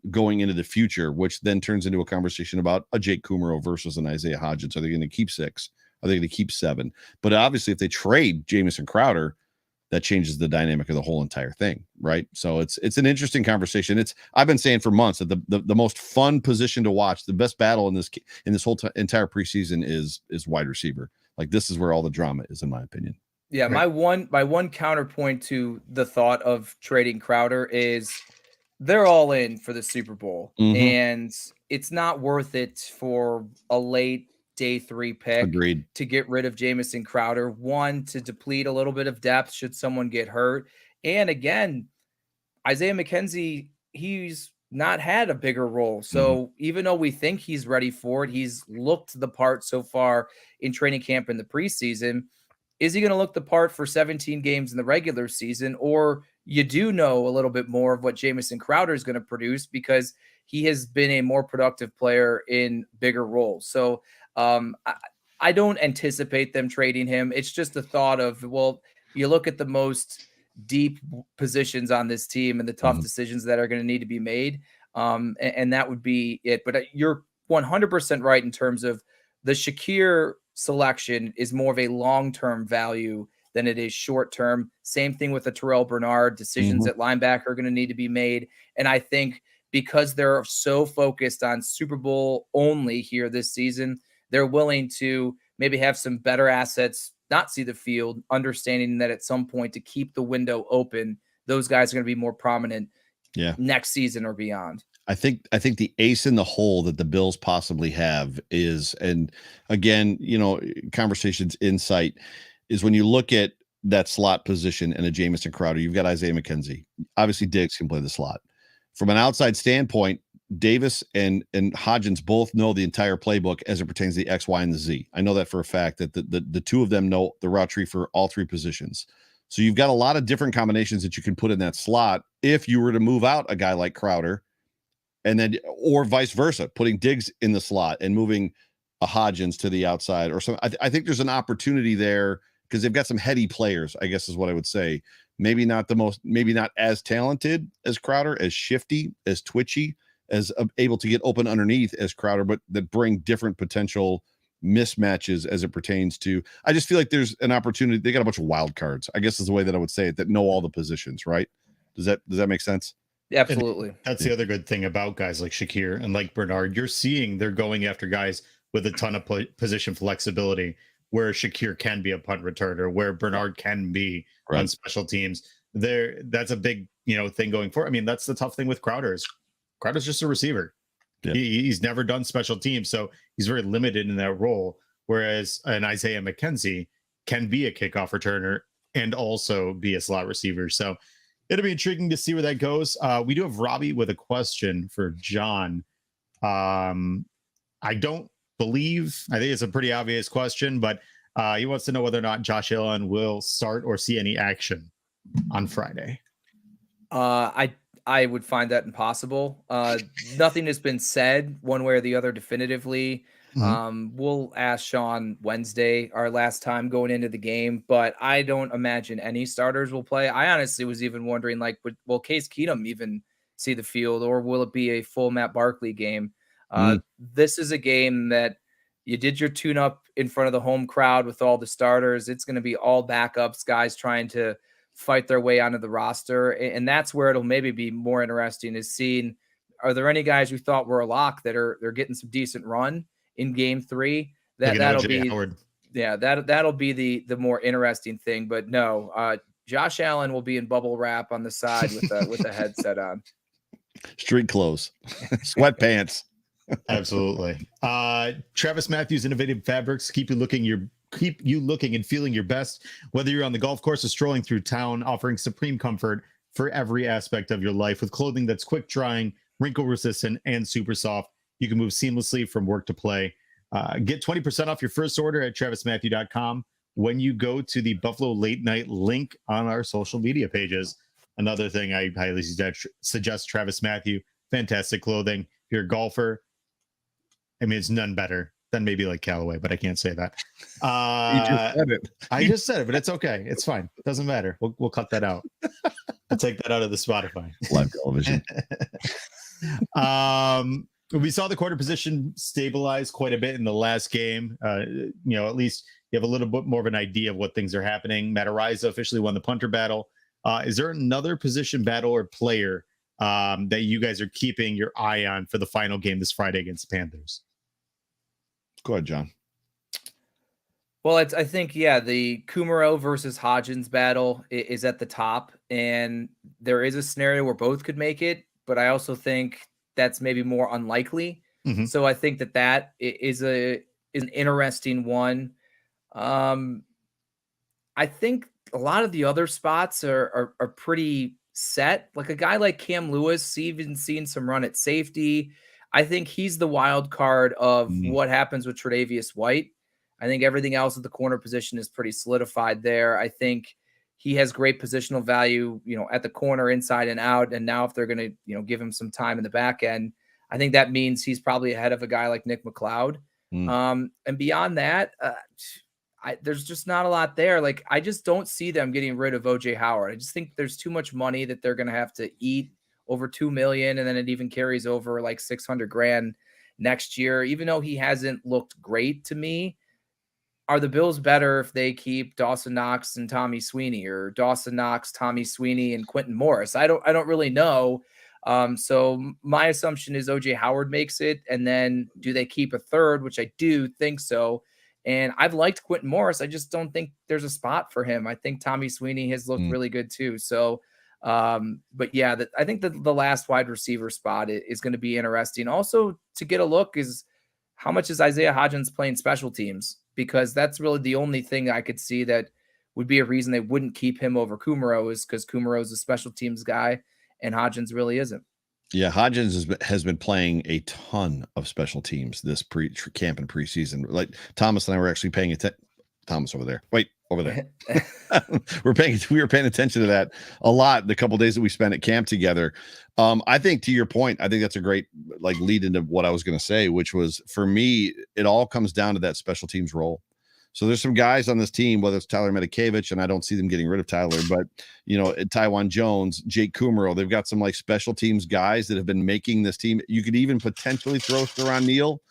going into the future, which then turns into a conversation about a Jake Kumaro versus an Isaiah Hodgins. Are they going to keep 6? Are they going to keep 7? But obviously, if they trade Jamison Crowder, that changes the dynamic of the whole entire thing, right? So it's an interesting conversation. I've been saying for months that the most fun position to watch, the best battle in this whole entire preseason is wide receiver. Like, this is where all the drama is, in my opinion. Yeah, right? my one counterpoint to the thought of trading Crowder is they're all in for the Super Bowl, and it's not worth it for a late day 3 pick. Agreed. To get rid of Jamison Crowder. One, to deplete a little bit of depth should someone get hurt. And again, Isaiah McKenzie, he's not had a bigger role. So even though we think he's ready for it, he's looked the part so far in training camp in the preseason. Is he going to look the part for 17 games in the regular season? Or you do know a little bit more of what Jamison Crowder is going to produce because he has been a more productive player in bigger roles. So I don't anticipate them trading him. It's just the thought of, well, you look at the most deep positions on this team and the tough decisions that are going to need to be made. And that would be it. But you're 100% right in terms of the Shakir selection is more of a long-term value than it is short-term. Same thing with the Terrell Bernard. Decisions at linebacker are going to need to be made. And I think because they're so focused on Super Bowl only here this season, they're willing to maybe have some better assets, not see the field, understanding that at some point to keep the window open, those guys are going to be more prominent next season or beyond. I think the ace in the hole that the Bills possibly have is, and again, conversations insight is when you look at that slot position and a Jamison Crowder, you've got Isaiah McKenzie. Obviously, Diggs can play the slot. From an outside standpoint, Davis and Hodgins both know the entire playbook as it pertains to the X, Y, and the Z. I know that for a fact that the two of them know the route tree for all three positions. So you've got a lot of different combinations that you can put in that slot if you were to move out a guy like Crowder, and then or vice versa, putting Diggs in the slot and moving a Hodgins to the outside or something. I think there's an opportunity there because they've got some heady players, I guess is what I would say. Maybe not as talented as Crowder, as shifty, as twitchy, as able to get open underneath as Crowder, but that bring different potential mismatches as it pertains to. I just feel like there's an opportunity. They got a bunch of wild cards, I guess is the way that I would say it, that know all the positions, right? Does that make sense? Absolutely. And that's the other good thing about guys like Shakir and like Bernard. You're seeing they're going after guys with a ton of position flexibility, where Shakir can be a punt returner, where Bernard can be on special teams. That's a big thing going forward. I mean, that's the tough thing with Crowder is Crowder's just a receiver. Yeah. He's never done special teams, so he's very limited in that role. Whereas an Isaiah McKenzie can be a kickoff returner and also be a slot receiver. So it'll be intriguing to see where that goes. We do have Robbie with a question for John. I think it's a pretty obvious question, but he wants to know whether or not Josh Allen will start or see any action on Friday. I would find that impossible. Nothing has been said one way or the other definitively. We'll ask Sean Wednesday, our last time going into the game, but I don't imagine any starters will play. I honestly was even wondering, will Case Keenum even see the field, or will it be a full Matt Barkley game? This is a game that you did your tune-up in front of the home crowd with all the starters. It's going to be all backups, guys trying to fight their way onto the roster. And that's where it'll maybe be more interesting, is seeing, are there any guys we thought were a lock that they're getting some decent run in game 3? That'll be Howard. Yeah, that'll be the more interesting thing. But no, Josh Allen will be in bubble wrap on the side with a headset on. Street clothes, sweatpants. Absolutely. Travis Matthews Innovative Fabrics keep you looking and feeling your best, whether you're on the golf course or strolling through town, offering supreme comfort for every aspect of your life with clothing that's quick drying, wrinkle resistant, and super soft. You can move seamlessly from work to play. Get 20% off your first order at travismatthew.com when you go to the Buffalo Late Night link on our social media pages. Another thing I highly suggest Travis Matthew. Fantastic clothing. If you're a golfer, I mean, it's none better than maybe like Callaway, but I can't say that. You just said it. I just said it, but it's okay. It's fine. It doesn't matter. We'll cut that out. I'll take that out of the Spotify. Live television. We saw the quarter position stabilize quite a bit in the last game. At least you have a little bit more of an idea of what things are happening. Matt Araiza officially won the punter battle. Is there another position battle or player that you guys are keeping your eye on for the final game this Friday against the Panthers? Go ahead, John. Well, I think, the Kumaro versus Hodgins battle is at the top, and there is a scenario where both could make it, but I also think that's maybe more unlikely. So I think that is a is an interesting one. I think a lot of the other spots are pretty set. Like a guy like Cam Lewis, even seeing some run at safety. I think he's the wild card of what happens with Tre'Davious White. I think everything else at the corner position is pretty solidified there. I think he has great positional value, at the corner, inside and out. And now if they're going to, give him some time in the back end, I think that means he's probably ahead of a guy like Nick McLeod. And beyond that, there's just not a lot there. Like, I just don't see them getting rid of OJ Howard. I just think there's too much money that they're going to have to eat, over $2 million. And then it even carries over like $600,000 next year, even though he hasn't looked great to me. Are the Bills better if they keep Dawson Knox and Tommy Sweeney, or Dawson Knox, Tommy Sweeney, and Quentin Morris? I don't really know. So my assumption is OJ Howard makes it. And then do they keep a third, which I do think so. And I've liked Quentin Morris. I just don't think there's a spot for him. I think Tommy Sweeney has looked really good too. So, but yeah, I think that the last wide receiver spot is going to be interesting. Also, to get a look is how much is Isaiah Hodgins playing special teams? Because that's really the only thing I could see that would be a reason they wouldn't keep him over Kumaro, is because Kumaro is a special teams guy and Hodgins really isn't. Yeah, Hodgins has been playing a ton of special teams this camp and preseason. Like Thomas and I were actually paying attention. Thomas over there. Wait, over there. we were paying attention to that a lot the couple of days that we spent at camp together. I think, to your point, I think that's a great lead into what I was going to say, which was, for me, it all comes down to that special teams role. So there's some guys on this team, whether it's Tyler Medikevich, and I don't see them getting rid of Tyler, but Tywan Jones, Jake Kumaro, they've got some special teams guys that have been making this team. You could even potentially throw Saran Neal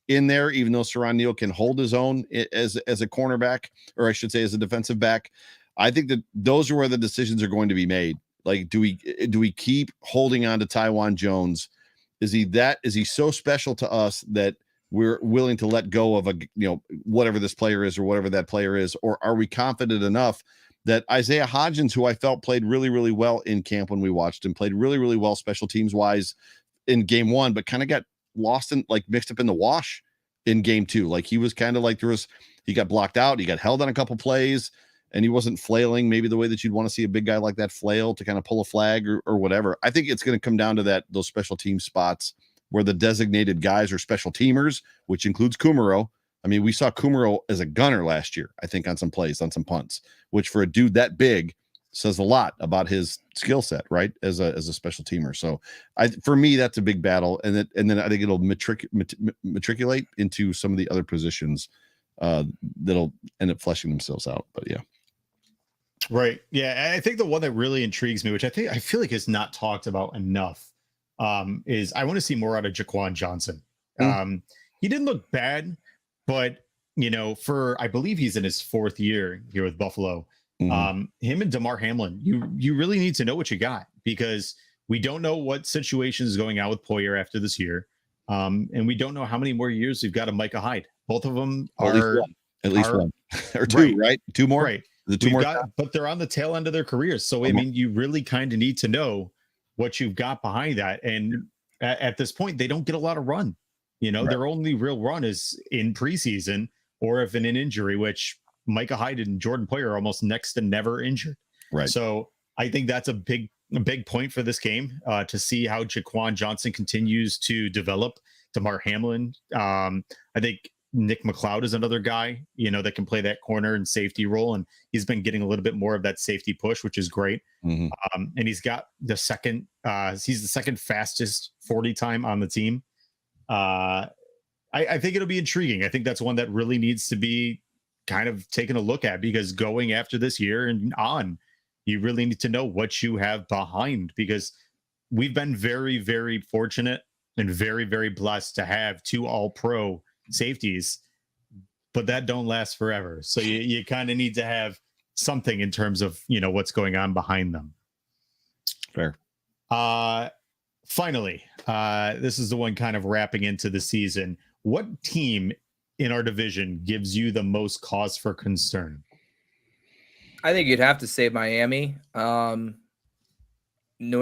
in there, even though Saran Neal can hold his own as a cornerback, or I should say as a defensive back. I think that those are where the decisions are going to be made. Like, do we keep holding on to Tywan Jones? Is he so special to us that we're willing to let go of whatever this player is, or whatever that player is? Or are we confident enough that Isaiah Hodgins, who I felt played really, really well in camp when we watched him, played really, really well special teams wise in game one, but kind of got lost and mixed up in the wash in game two. He was kind of he got blocked out. He got held on a couple plays, and he wasn't flailing maybe the way that you'd want to see a big guy like that flail to kind of pull a flag or whatever. I think it's going to come down to those special team spots where the designated guys are special teamers, which includes Kumaro. I mean, we saw Kumaro as a gunner last year, I think, on some plays, on some punts, which for a dude that big says a lot about his skill set, right? As a special teamer. So for me, that's a big battle. And then I think it'll matriculate into some of the other positions that'll end up fleshing themselves out. But yeah. Right. Yeah. I think the one that really intrigues me, which I feel like is not talked about enough, is I want to see more out of Jaquan Johnson. He didn't look bad, but I believe he's in his 4th year here with Buffalo. Him and DeMar Hamlin, you really need to know what you got, because we don't know what situation is going on with Poyer after this year. And we don't know how many more years we've got of Micah Hyde. Both of them are at least one or two, right? Two more, right? The two more, but they're on the tail end of their careers. So I mean, you really kind of need to know what you've got behind that. And at this point, they don't get a lot of run. Their only real run is in preseason, or if in an injury, which Micah Hyde and Jordan Poyer are almost next to never injured. Right. So I think that's a big point for this game, to see how Jaquan Johnson continues to develop. DeMar Hamlin. I think Nick McLeod is another guy, that can play that corner and safety role. And he's been getting a little bit more of that safety push, which is great. And he's got he's the second fastest 40 time on the team. I think it'll be intriguing. I think that's one that really needs to be kind of taken a look at, because going after this year and on, you really need to know what you have behind, because we've been very, very fortunate and very, very blessed to have 2 all-pro safeties, but that don't last forever. So you kind of need to have something in terms of, what's going on behind them. Fair. Finally, this is the one kind of wrapping into the season. What team in our division gives you the most cause for concern? I think you'd have to say Miami. New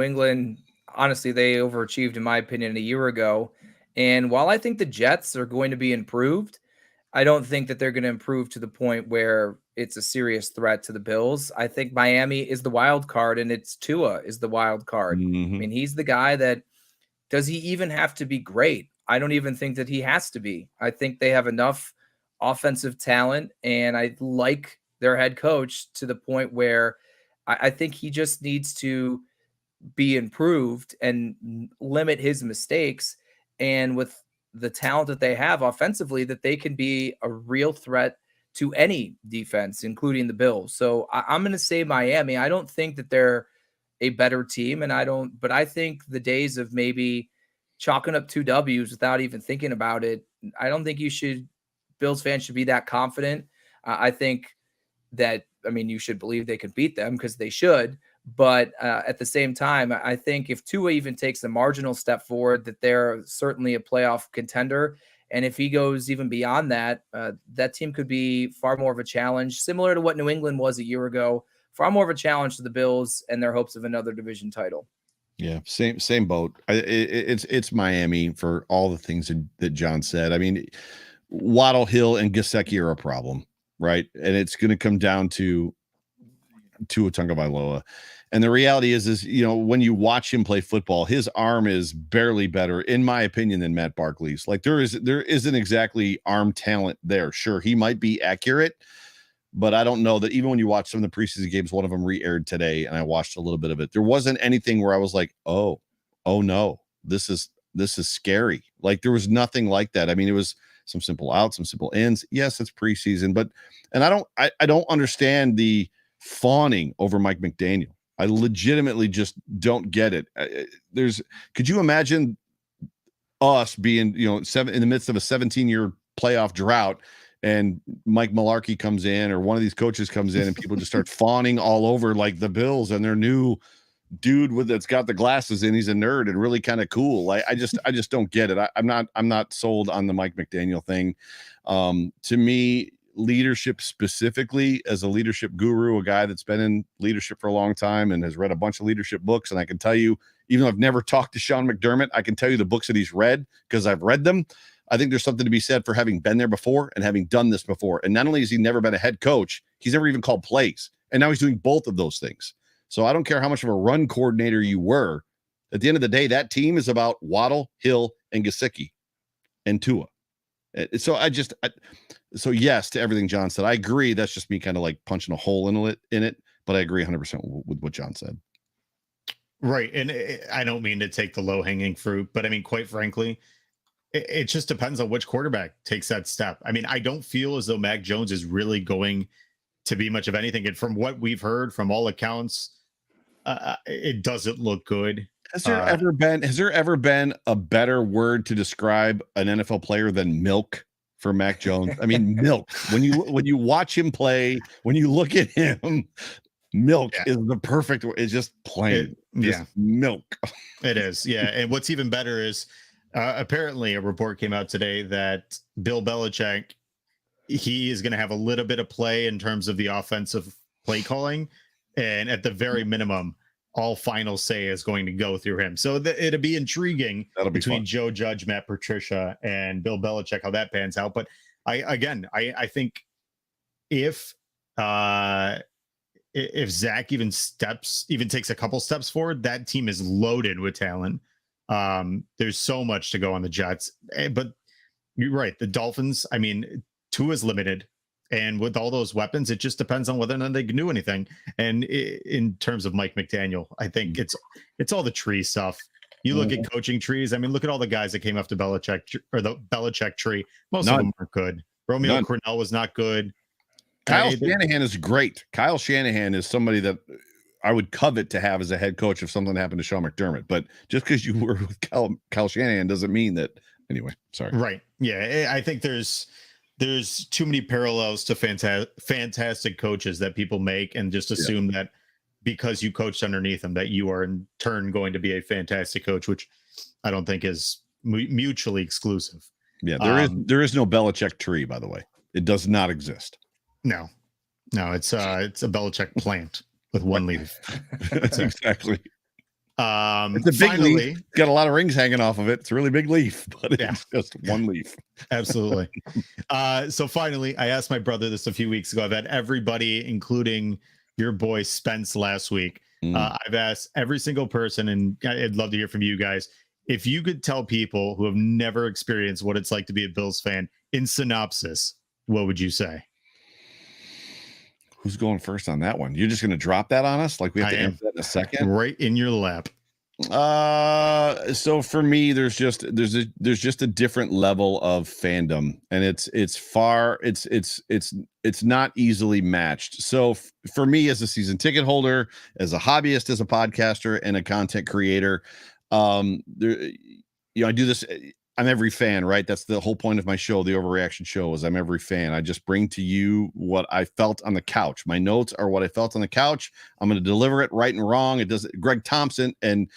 England, honestly, they overachieved, in my opinion, a year ago. And while I think the Jets are going to be improved, I don't think that they're going to improve to the point where it's a serious threat to the Bills. I think Miami is the wild card, and it's Tua is the wild card. I mean, he's the guy that does he even have to be great? I don't even think that he has to be. I think they have enough offensive talent, and I like their head coach to the point where I think he just needs to be improved and limit his mistakes. And with the talent that they have offensively, that they can be a real threat to any defense, including the Bills. So I'm going to say Miami. I don't think that they're a better team, but I think the days of maybe chalking up 2 W's without even thinking about it, I don't think Bills fans should be that confident. I think that, you should believe they could beat them because they should. But at the same time, I think if Tua even takes a marginal step forward, that they're certainly a playoff contender. And if he goes even beyond that, that team could be far more of a challenge, similar to what New England was a year ago, far more of a challenge to the Bills and their hopes of another division title. Yeah, same boat. It's Miami for all the things that John said. I mean, Waddle, Hill, and Gesicki are a problem, right? And it's going to come down to Tua Tagovailoa. And the reality is, when you watch him play football, his arm is barely better, in my opinion, than Matt Barkley's. Like there isn't exactly arm talent there. Sure, he might be accurate, but I don't know that even when you watch some of the preseason games, one of them re-aired today, and I watched a little bit of it. There wasn't anything where I was like, oh no, this is scary. Like there was nothing like that. I mean, it was some simple outs, some simple ins. Yes, it's preseason, and I don't understand the fawning over Mike McDaniel. I legitimately just don't get it. Could you imagine us being, in the midst of a 17-year playoff drought, and Mike Mularkey comes in, or one of these coaches comes in, and people just start fawning all over like the Bills and their new dude that's got the glasses in, he's a nerd and really kind of cool. Like I just don't get it. I'm not sold on the Mike McDaniel thing. To me, leadership specifically, as a leadership guru, a guy that's been in leadership for a long time and has read a bunch of leadership books, and I can tell you, even though I've never talked to Sean McDermott, I can tell you the books that he's read because I've read them. I think there's something to be said for having been there before and having done this before. And not only has he never been a head coach, he's never even called plays. And now he's doing both of those things. So I don't care how much of a run coordinator you were. At the end of the day, that team is about Waddle, Hill, and Gesicki and Tua. So yes, to everything John said, I agree. That's just me kind of like punching a hole in it, but I agree 100% with what John said. Right. And I don't mean to take the low hanging fruit, but I mean, quite frankly, it just depends on which quarterback takes that step. I mean, I don't feel as though Mac Jones is really going to be much of anything. And from what we've heard, from all accounts, it doesn't look good. Has there ever been a better word to describe an NFL player than milk for Mac Jones? I mean, milk. When you watch him play, when you look at him, milk is the perfect word. It's just plain. Milk. It is. Yeah. And what's even better is apparently a report came out today that Bill Belichick, he is going to have a little bit of play in terms of the offensive play calling. And at the very minimum, all final say is going to go through him. So it'll be intriguing between fun. Joe Judge, Matt Patricia, and Bill Belichick, how that pans out. But I think if Zach even takes a couple steps forward, that team is loaded with talent. There's so much to go on the Jets, but you're right. The Dolphins, I mean, Tua is limited. And with all those weapons, it just depends on whether or not they can do anything. And in terms of Mike McDaniel, I think it's all the tree stuff. You look at coaching trees. I mean, look at all the guys that came after Belichick or the Belichick tree. Most of them aren't good. Romeo Crennel was not good. Kyle Shanahan is great. Kyle Shanahan is somebody that I would covet to have as a head coach if something happened to Sean McDermott. But just because you were with Kyle Shanahan doesn't mean that. Anyway, sorry. Right. Yeah, I think there's too many parallels to fantastic coaches that people make and just assume that because you coached underneath them that you are in turn going to be a fantastic coach, which I don't think is mutually exclusive. Yeah, there is no Belichick tree, by the way. It does not exist. No, it's a Belichick plant with one leaf. Exactly. It's a big Finally, leaf. Got a lot of rings hanging off of it. It's a really big leaf, but it's just one leaf. Absolutely. So finally, I asked my brother this a few weeks ago. I've had everybody, including your boy Spence last week. I've asked every single person, and I'd love to hear from you guys. If you could tell people who have never experienced what it's like to be a Bills fan in synopsis, what would you say? Who's going first on that one? You're just going to drop that on us? Like we have to answer that in a second? Right in your lap. So for me, there's just a different level of fandom, and it's not easily matched. So for me, as a season ticket holder, as a hobbyist, as a podcaster, and a content creator, I do this. I'm every fan, right? That's the whole point of my show, the Overreaction Show, is I'm every fan. I just bring to you what I felt on the couch. My notes are what I felt on the couch. I'm going to deliver it right and wrong. It does. Greg Thompson and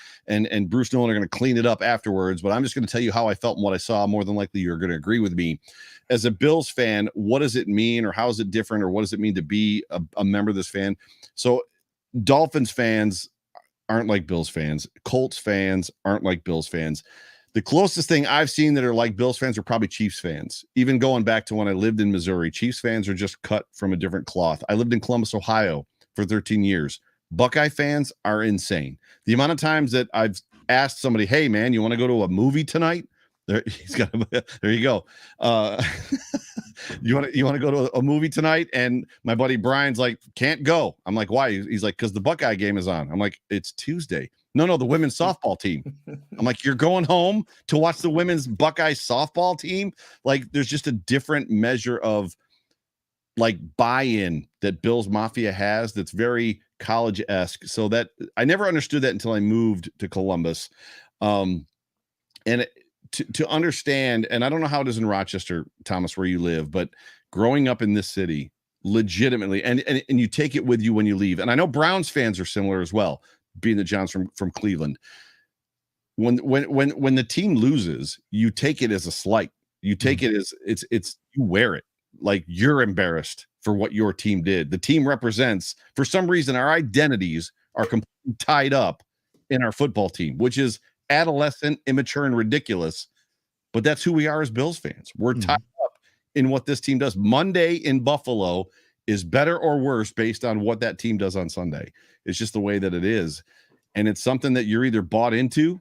Bruce Nolan are going to clean it up afterwards, but I'm just going to tell you how I felt and what I saw. More than likely, you're going to agree with me. As a Bills fan, what does it mean, or how is it different, or what does it mean to be a member of this fan? So Dolphins fans aren't like Bills fans. Colts fans aren't like Bills fans. The closest thing I've seen that are like Bills fans are probably Chiefs fans. Even going back to when I lived in Missouri, Chiefs fans are just cut from a different cloth. I lived in Columbus, Ohio for 13 years. Buckeye fans are insane. The amount of times that I've asked somebody, hey, man, you want to go to a movie tonight? There you go. You want to go to a movie tonight? And my buddy Brian's like, can't go. I'm like, why? He's like, because the Buckeye game is on. I'm like, it's Tuesday. No, the women's softball team. I'm like, you're going home to watch the women's Buckeye softball team? Like, there's just a different measure of like buy-in that Bills Mafia has that's very college-esque. So that I never understood that until I moved to Columbus. To understand, and I don't know how it is in Rochester, Thomas, where you live, but growing up in this city, legitimately, and you take it with you when you leave. And I know Browns fans are similar as well, being the John's from Cleveland. When the team loses, you take it as a slight. You take it as it's you wear it like you're embarrassed for what your team did. The team represents, for some reason, our identities are completely tied up in our football team, which is adolescent, immature, and ridiculous, but that's who we are as Bills fans. We're tied up in what this team does. Monday in Buffalo is better or worse based on what that team does on Sunday. It's just the way that it is, and it's something that you're either bought into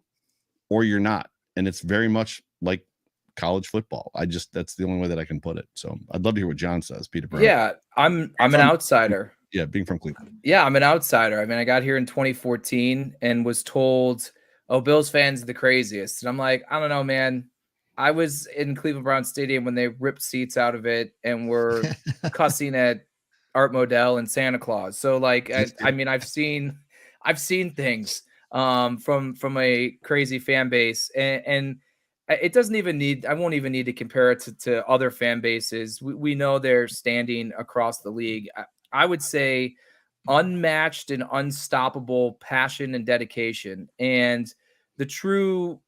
or you're not, and it's very much like college football. That's the only way that I can put it. So I'd love to hear what John says. Peter Brown. Yeah, I'm an outsider. Yeah, being from Cleveland. Yeah, I'm an outsider. I mean, I got here in 2014 and was told, oh, Bills fans are the craziest. And I'm like, I don't know, man. I was in Cleveland Browns Stadium when they ripped seats out of it and were cussing at Art Modell and Santa Claus. So like, I mean, I've seen things from a crazy fan base, and it doesn't even need, I won't even need to compare it to other fan bases. We know they're standing across the league. I would say unmatched and unstoppable passion and dedication. And the true,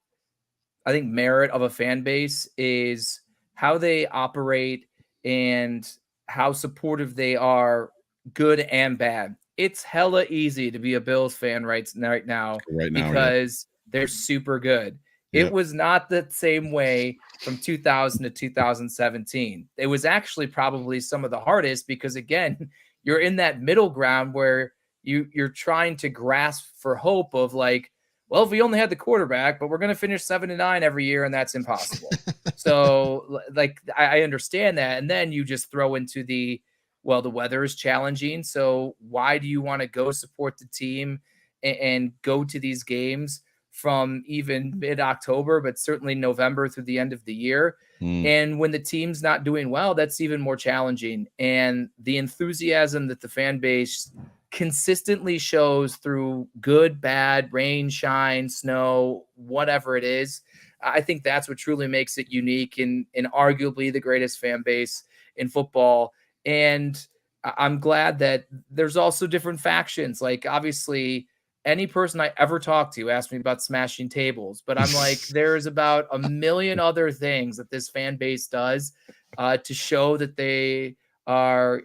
I think, merit of a fan base is how they operate and how supportive they are, good and bad. It's hella easy to be a Bills fan right now because they're super good. It was not the same way from 2000 to 2017. It was actually probably some of the hardest because, again, you're in that middle ground where you're trying to grasp for hope of like, well, if we only had the quarterback, but we're going to finish 7-9 every year, and that's impossible. So, like, I understand that. And then you just throw into the weather is challenging. So why do you want to go support the team and go to these games from even mid-October, but certainly November through the end of the year? And when the team's not doing well, that's even more challenging. And the enthusiasm that the fan base consistently shows through good, bad, rain, shine, snow, whatever it is, I think that's what truly makes it unique and arguably the greatest fan base in football. And I'm glad that there's also different factions. Like, obviously, any person I ever talked to asked me about smashing tables, but I'm like, there's about a million other things that this fan base does to show that they are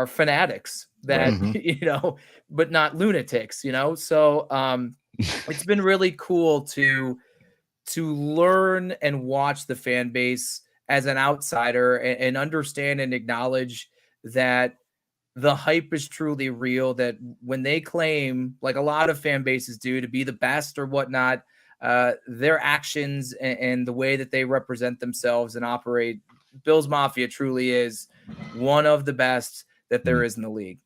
fanatics. that, Right. but not lunatics, So it's been really cool to learn and watch the fan base as an outsider and understand and acknowledge that the hype is truly real, that when they claim, like a lot of fan bases do, to be the best or whatnot, their actions and the way that they represent themselves and operate, Bills Mafia truly is one of the best that there is in the league.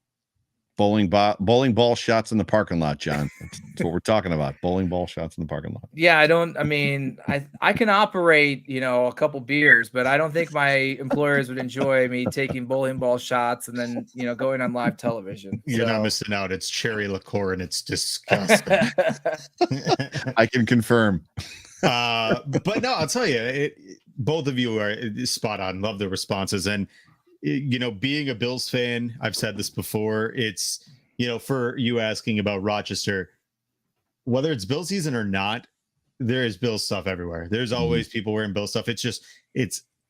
Bowling ball shots in the parking lot, John. That's what we're talking about. Bowling ball shots in the parking lot. Yeah, I can operate, a couple beers, but I don't think my employers would enjoy me taking bowling ball shots and then, going on live television. You're not So- missing out. It's cherry liqueur and it's disgusting. I can confirm. But no, I'll tell you, both of you are spot on. Love the responses. And, being a Bills fan, I've said this before, it's, for you asking about Rochester, whether it's Bill season or not, there is Bill stuff everywhere. There's always people wearing Bill stuff. It's just,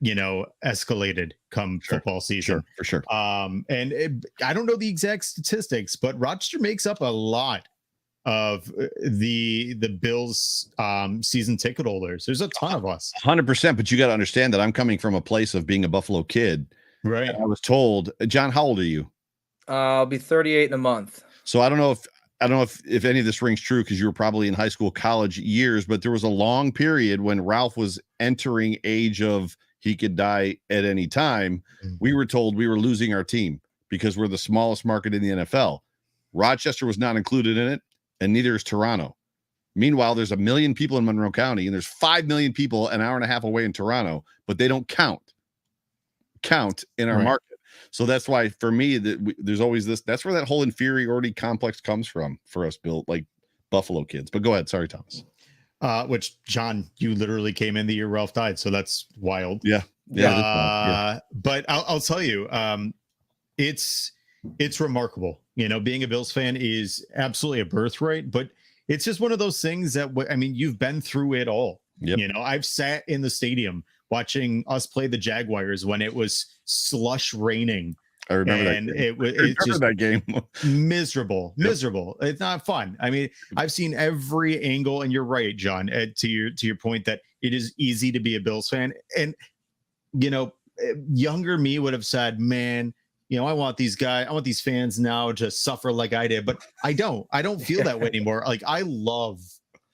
escalated come football season. For sure. And I don't know the exact statistics, but Rochester makes up a lot of the Bills season ticket holders. There's a ton of us. 100%. But you got to understand that I'm coming from a place of being a Buffalo kid. Right. I was told, John, how old are you? I'll be 38 in a month. So I don't know if any of this rings true, because you were probably in high school, college years, but there was a long period when Ralph was entering age of he could die at any time. We were told we were losing our team because we're the smallest market in the NFL. Rochester was not included in it, and neither is Toronto. Meanwhile, there's 1 million people in Monroe County, and there's 5 million people an hour and a half away in Toronto, but they don't count in our market. So that's why, for me, there's always this. That's where that whole inferiority complex comes from for us, Bill, like Buffalo kids. But go ahead. Sorry, Thomas. Which, John, you literally came in the year Ralph died, so that's wild. Yeah. But I'll tell you, it's remarkable. Being a Bills fan is absolutely a birthright, but it's just one of those things that, you've been through it all. Yep. I've sat in the stadium watching us play the Jaguars when it was slush raining. I remember and that game. It's just that game. miserable. It's not fun. I've seen every angle, and you're right, John, to your point that it is easy to be a Bills fan. And, younger me would have said, man, I want these fans now to suffer like I did, but I don't feel that way anymore. Like, I love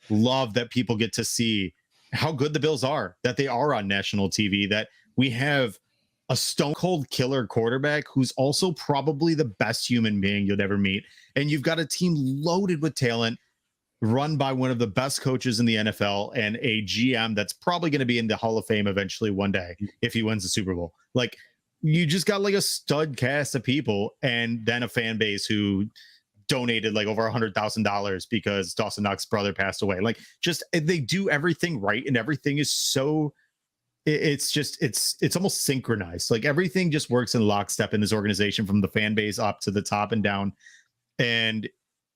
that people get to see how good the Bills are, that they are on national TV, that we have a stone cold killer quarterback who's also probably the best human being you'd ever meet. And you've got a team loaded with talent, run by one of the best coaches in the NFL, and a GM that's probably going to be in the Hall of Fame eventually one day if he wins the Super Bowl. Like, you just got like a stud cast of people, and then a fan base who donated like over $100,000 because Dawson Knox's brother passed away. Like, just, they do everything right, and everything is so, it's almost synchronized. Like, everything just works in lockstep in this organization, from the fan base up to the top and down. And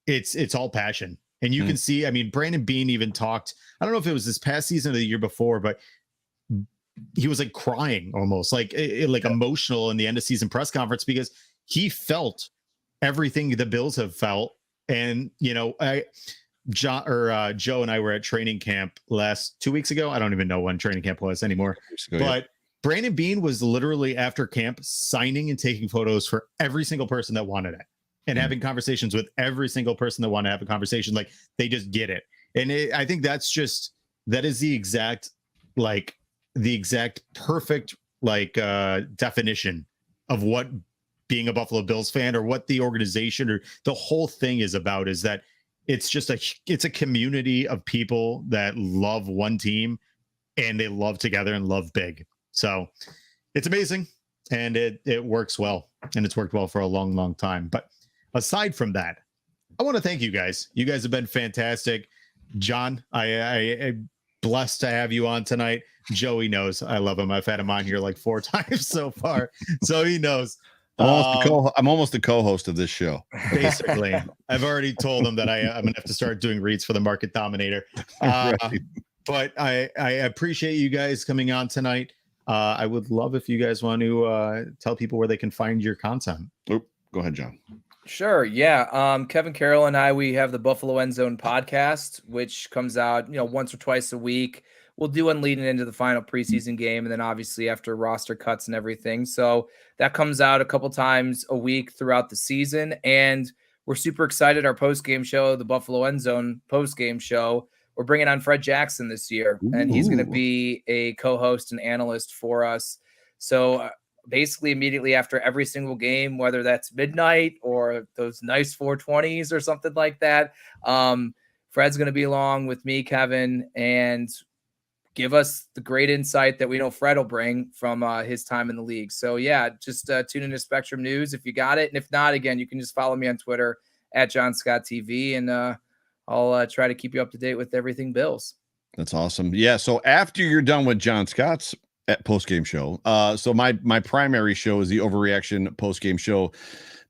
it's all passion. And you can see, Brandon Beane even talked, I don't know if it was this past season or the year before, but he was like crying almost, like emotional in the end of season press conference, because he felt everything the Bills have felt. And, Joe and I were at training camp 2 weeks ago. I don't even know when training camp was anymore, but Brandon Beane was literally after camp signing and taking photos for every single person that wanted it, and having conversations with every single person that wanted to have a conversation. Like, they just get it. And I think that is the exact perfect definition of what being a Buffalo Bills fan, or what the organization or the whole thing is about, is that it's a community of people that love one team, and they love together and love big. So it's amazing, and it works well, and it's worked well for a long, long time. But aside from that, I want to thank you guys. You guys have been fantastic. John, I blessed to have you on tonight. Joey knows I love him. I've had him on here like 4 times so far, so he knows. I'm almost the co-host of this show. Basically, I've already told him that I'm gonna have to start doing reads for the Market Dominator. Right. But I appreciate you guys coming on tonight. I would love if you guys want to tell people where they can find your content. Oh, go ahead, John. Sure. Yeah. Kevin Carroll and I, we have the Buffalo End Zone podcast, which comes out, once or twice a week. We'll do one leading into the final preseason game, and then obviously after roster cuts and everything. So that comes out a couple times a week throughout the season. And we're super excited. Our post-game show, the Buffalo End Zone post-game show, we're bringing on Fred Jackson this year, and he's going to be a co-host and analyst for us. So basically immediately after every single game, whether that's midnight or those nice 420s or something like that, Fred's going to be along with me, Kevin, and give us the great insight that we know Fred will bring from his time in the league. So yeah, just tune into Spectrum News if you got it. And if not, again, you can just follow me on Twitter at John Scott TV, and I'll try to keep you up to date with everything Bills. That's awesome. Yeah. So after you're done with John Scott's post-game show, so my primary show is the Overreaction post-game show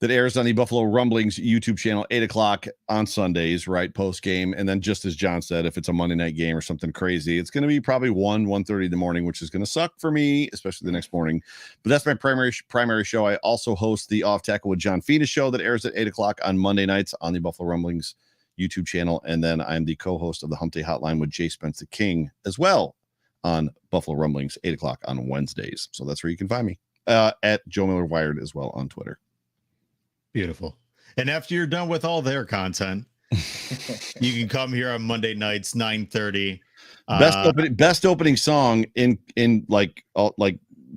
that airs on the Buffalo Rumblings YouTube channel, 8:00 on Sundays, right, post-game. And then just as John said, if it's a Monday night game or something crazy, it's going to be probably 1:30 in the morning, which is going to suck for me, especially the next morning. But that's my primary show. I also host the Off Tackle with John Fina show that airs at 8:00 on Monday nights on the Buffalo Rumblings YouTube channel. And then I'm the co-host of the Hump Day Hotline with Jay Spence the King as well on Buffalo Rumblings, 8:00 on Wednesdays. So that's where you can find me, at Joe Miller Wired as well on Twitter. Beautiful. And after you're done with all their content, you can come here on Monday nights, 9:30. Best opening song in like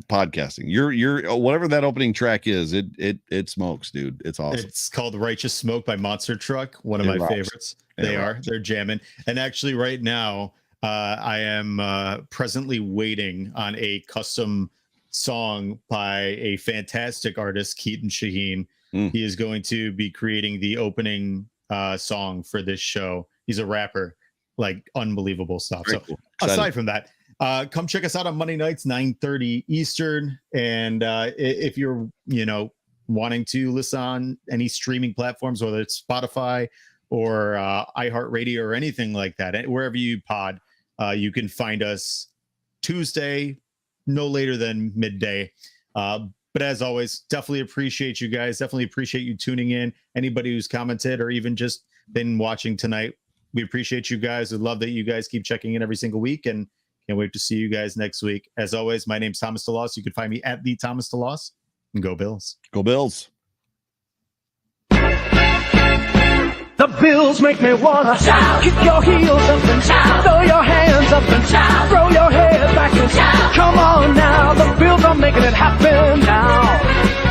podcasting. Your whatever that opening track is, it smokes, dude. It's awesome. It's called Righteous Smoke by Monster Truck, one of my favorites. They're jamming. And actually right now, I am presently waiting on a custom song by a fantastic artist, Keaton Shaheen. He is going to be creating the opening song for this show. He's a rapper, like unbelievable stuff. Very so cool. Aside from that, come check us out on Monday nights, 9:30 Eastern. And if you're, wanting to listen on any streaming platforms, whether it's Spotify or iHeartRadio or anything like that, wherever you pod, you can find us Tuesday, no later than midday. But as always, definitely appreciate you guys. Definitely appreciate you tuning in. Anybody who's commented or even just been watching tonight, we appreciate you guys. We love that you guys keep checking in every single week, and can't wait to see you guys next week. As always, my name's Thomas DeLoss. You can find me at the Thomas DeLoss. And go Bills. Go Bills. The Bills make me wanna shout. Kick your heels up and shout. Throw your hands up and shout. Throw your head back and shout. Come on now, the Bills are making it happen now.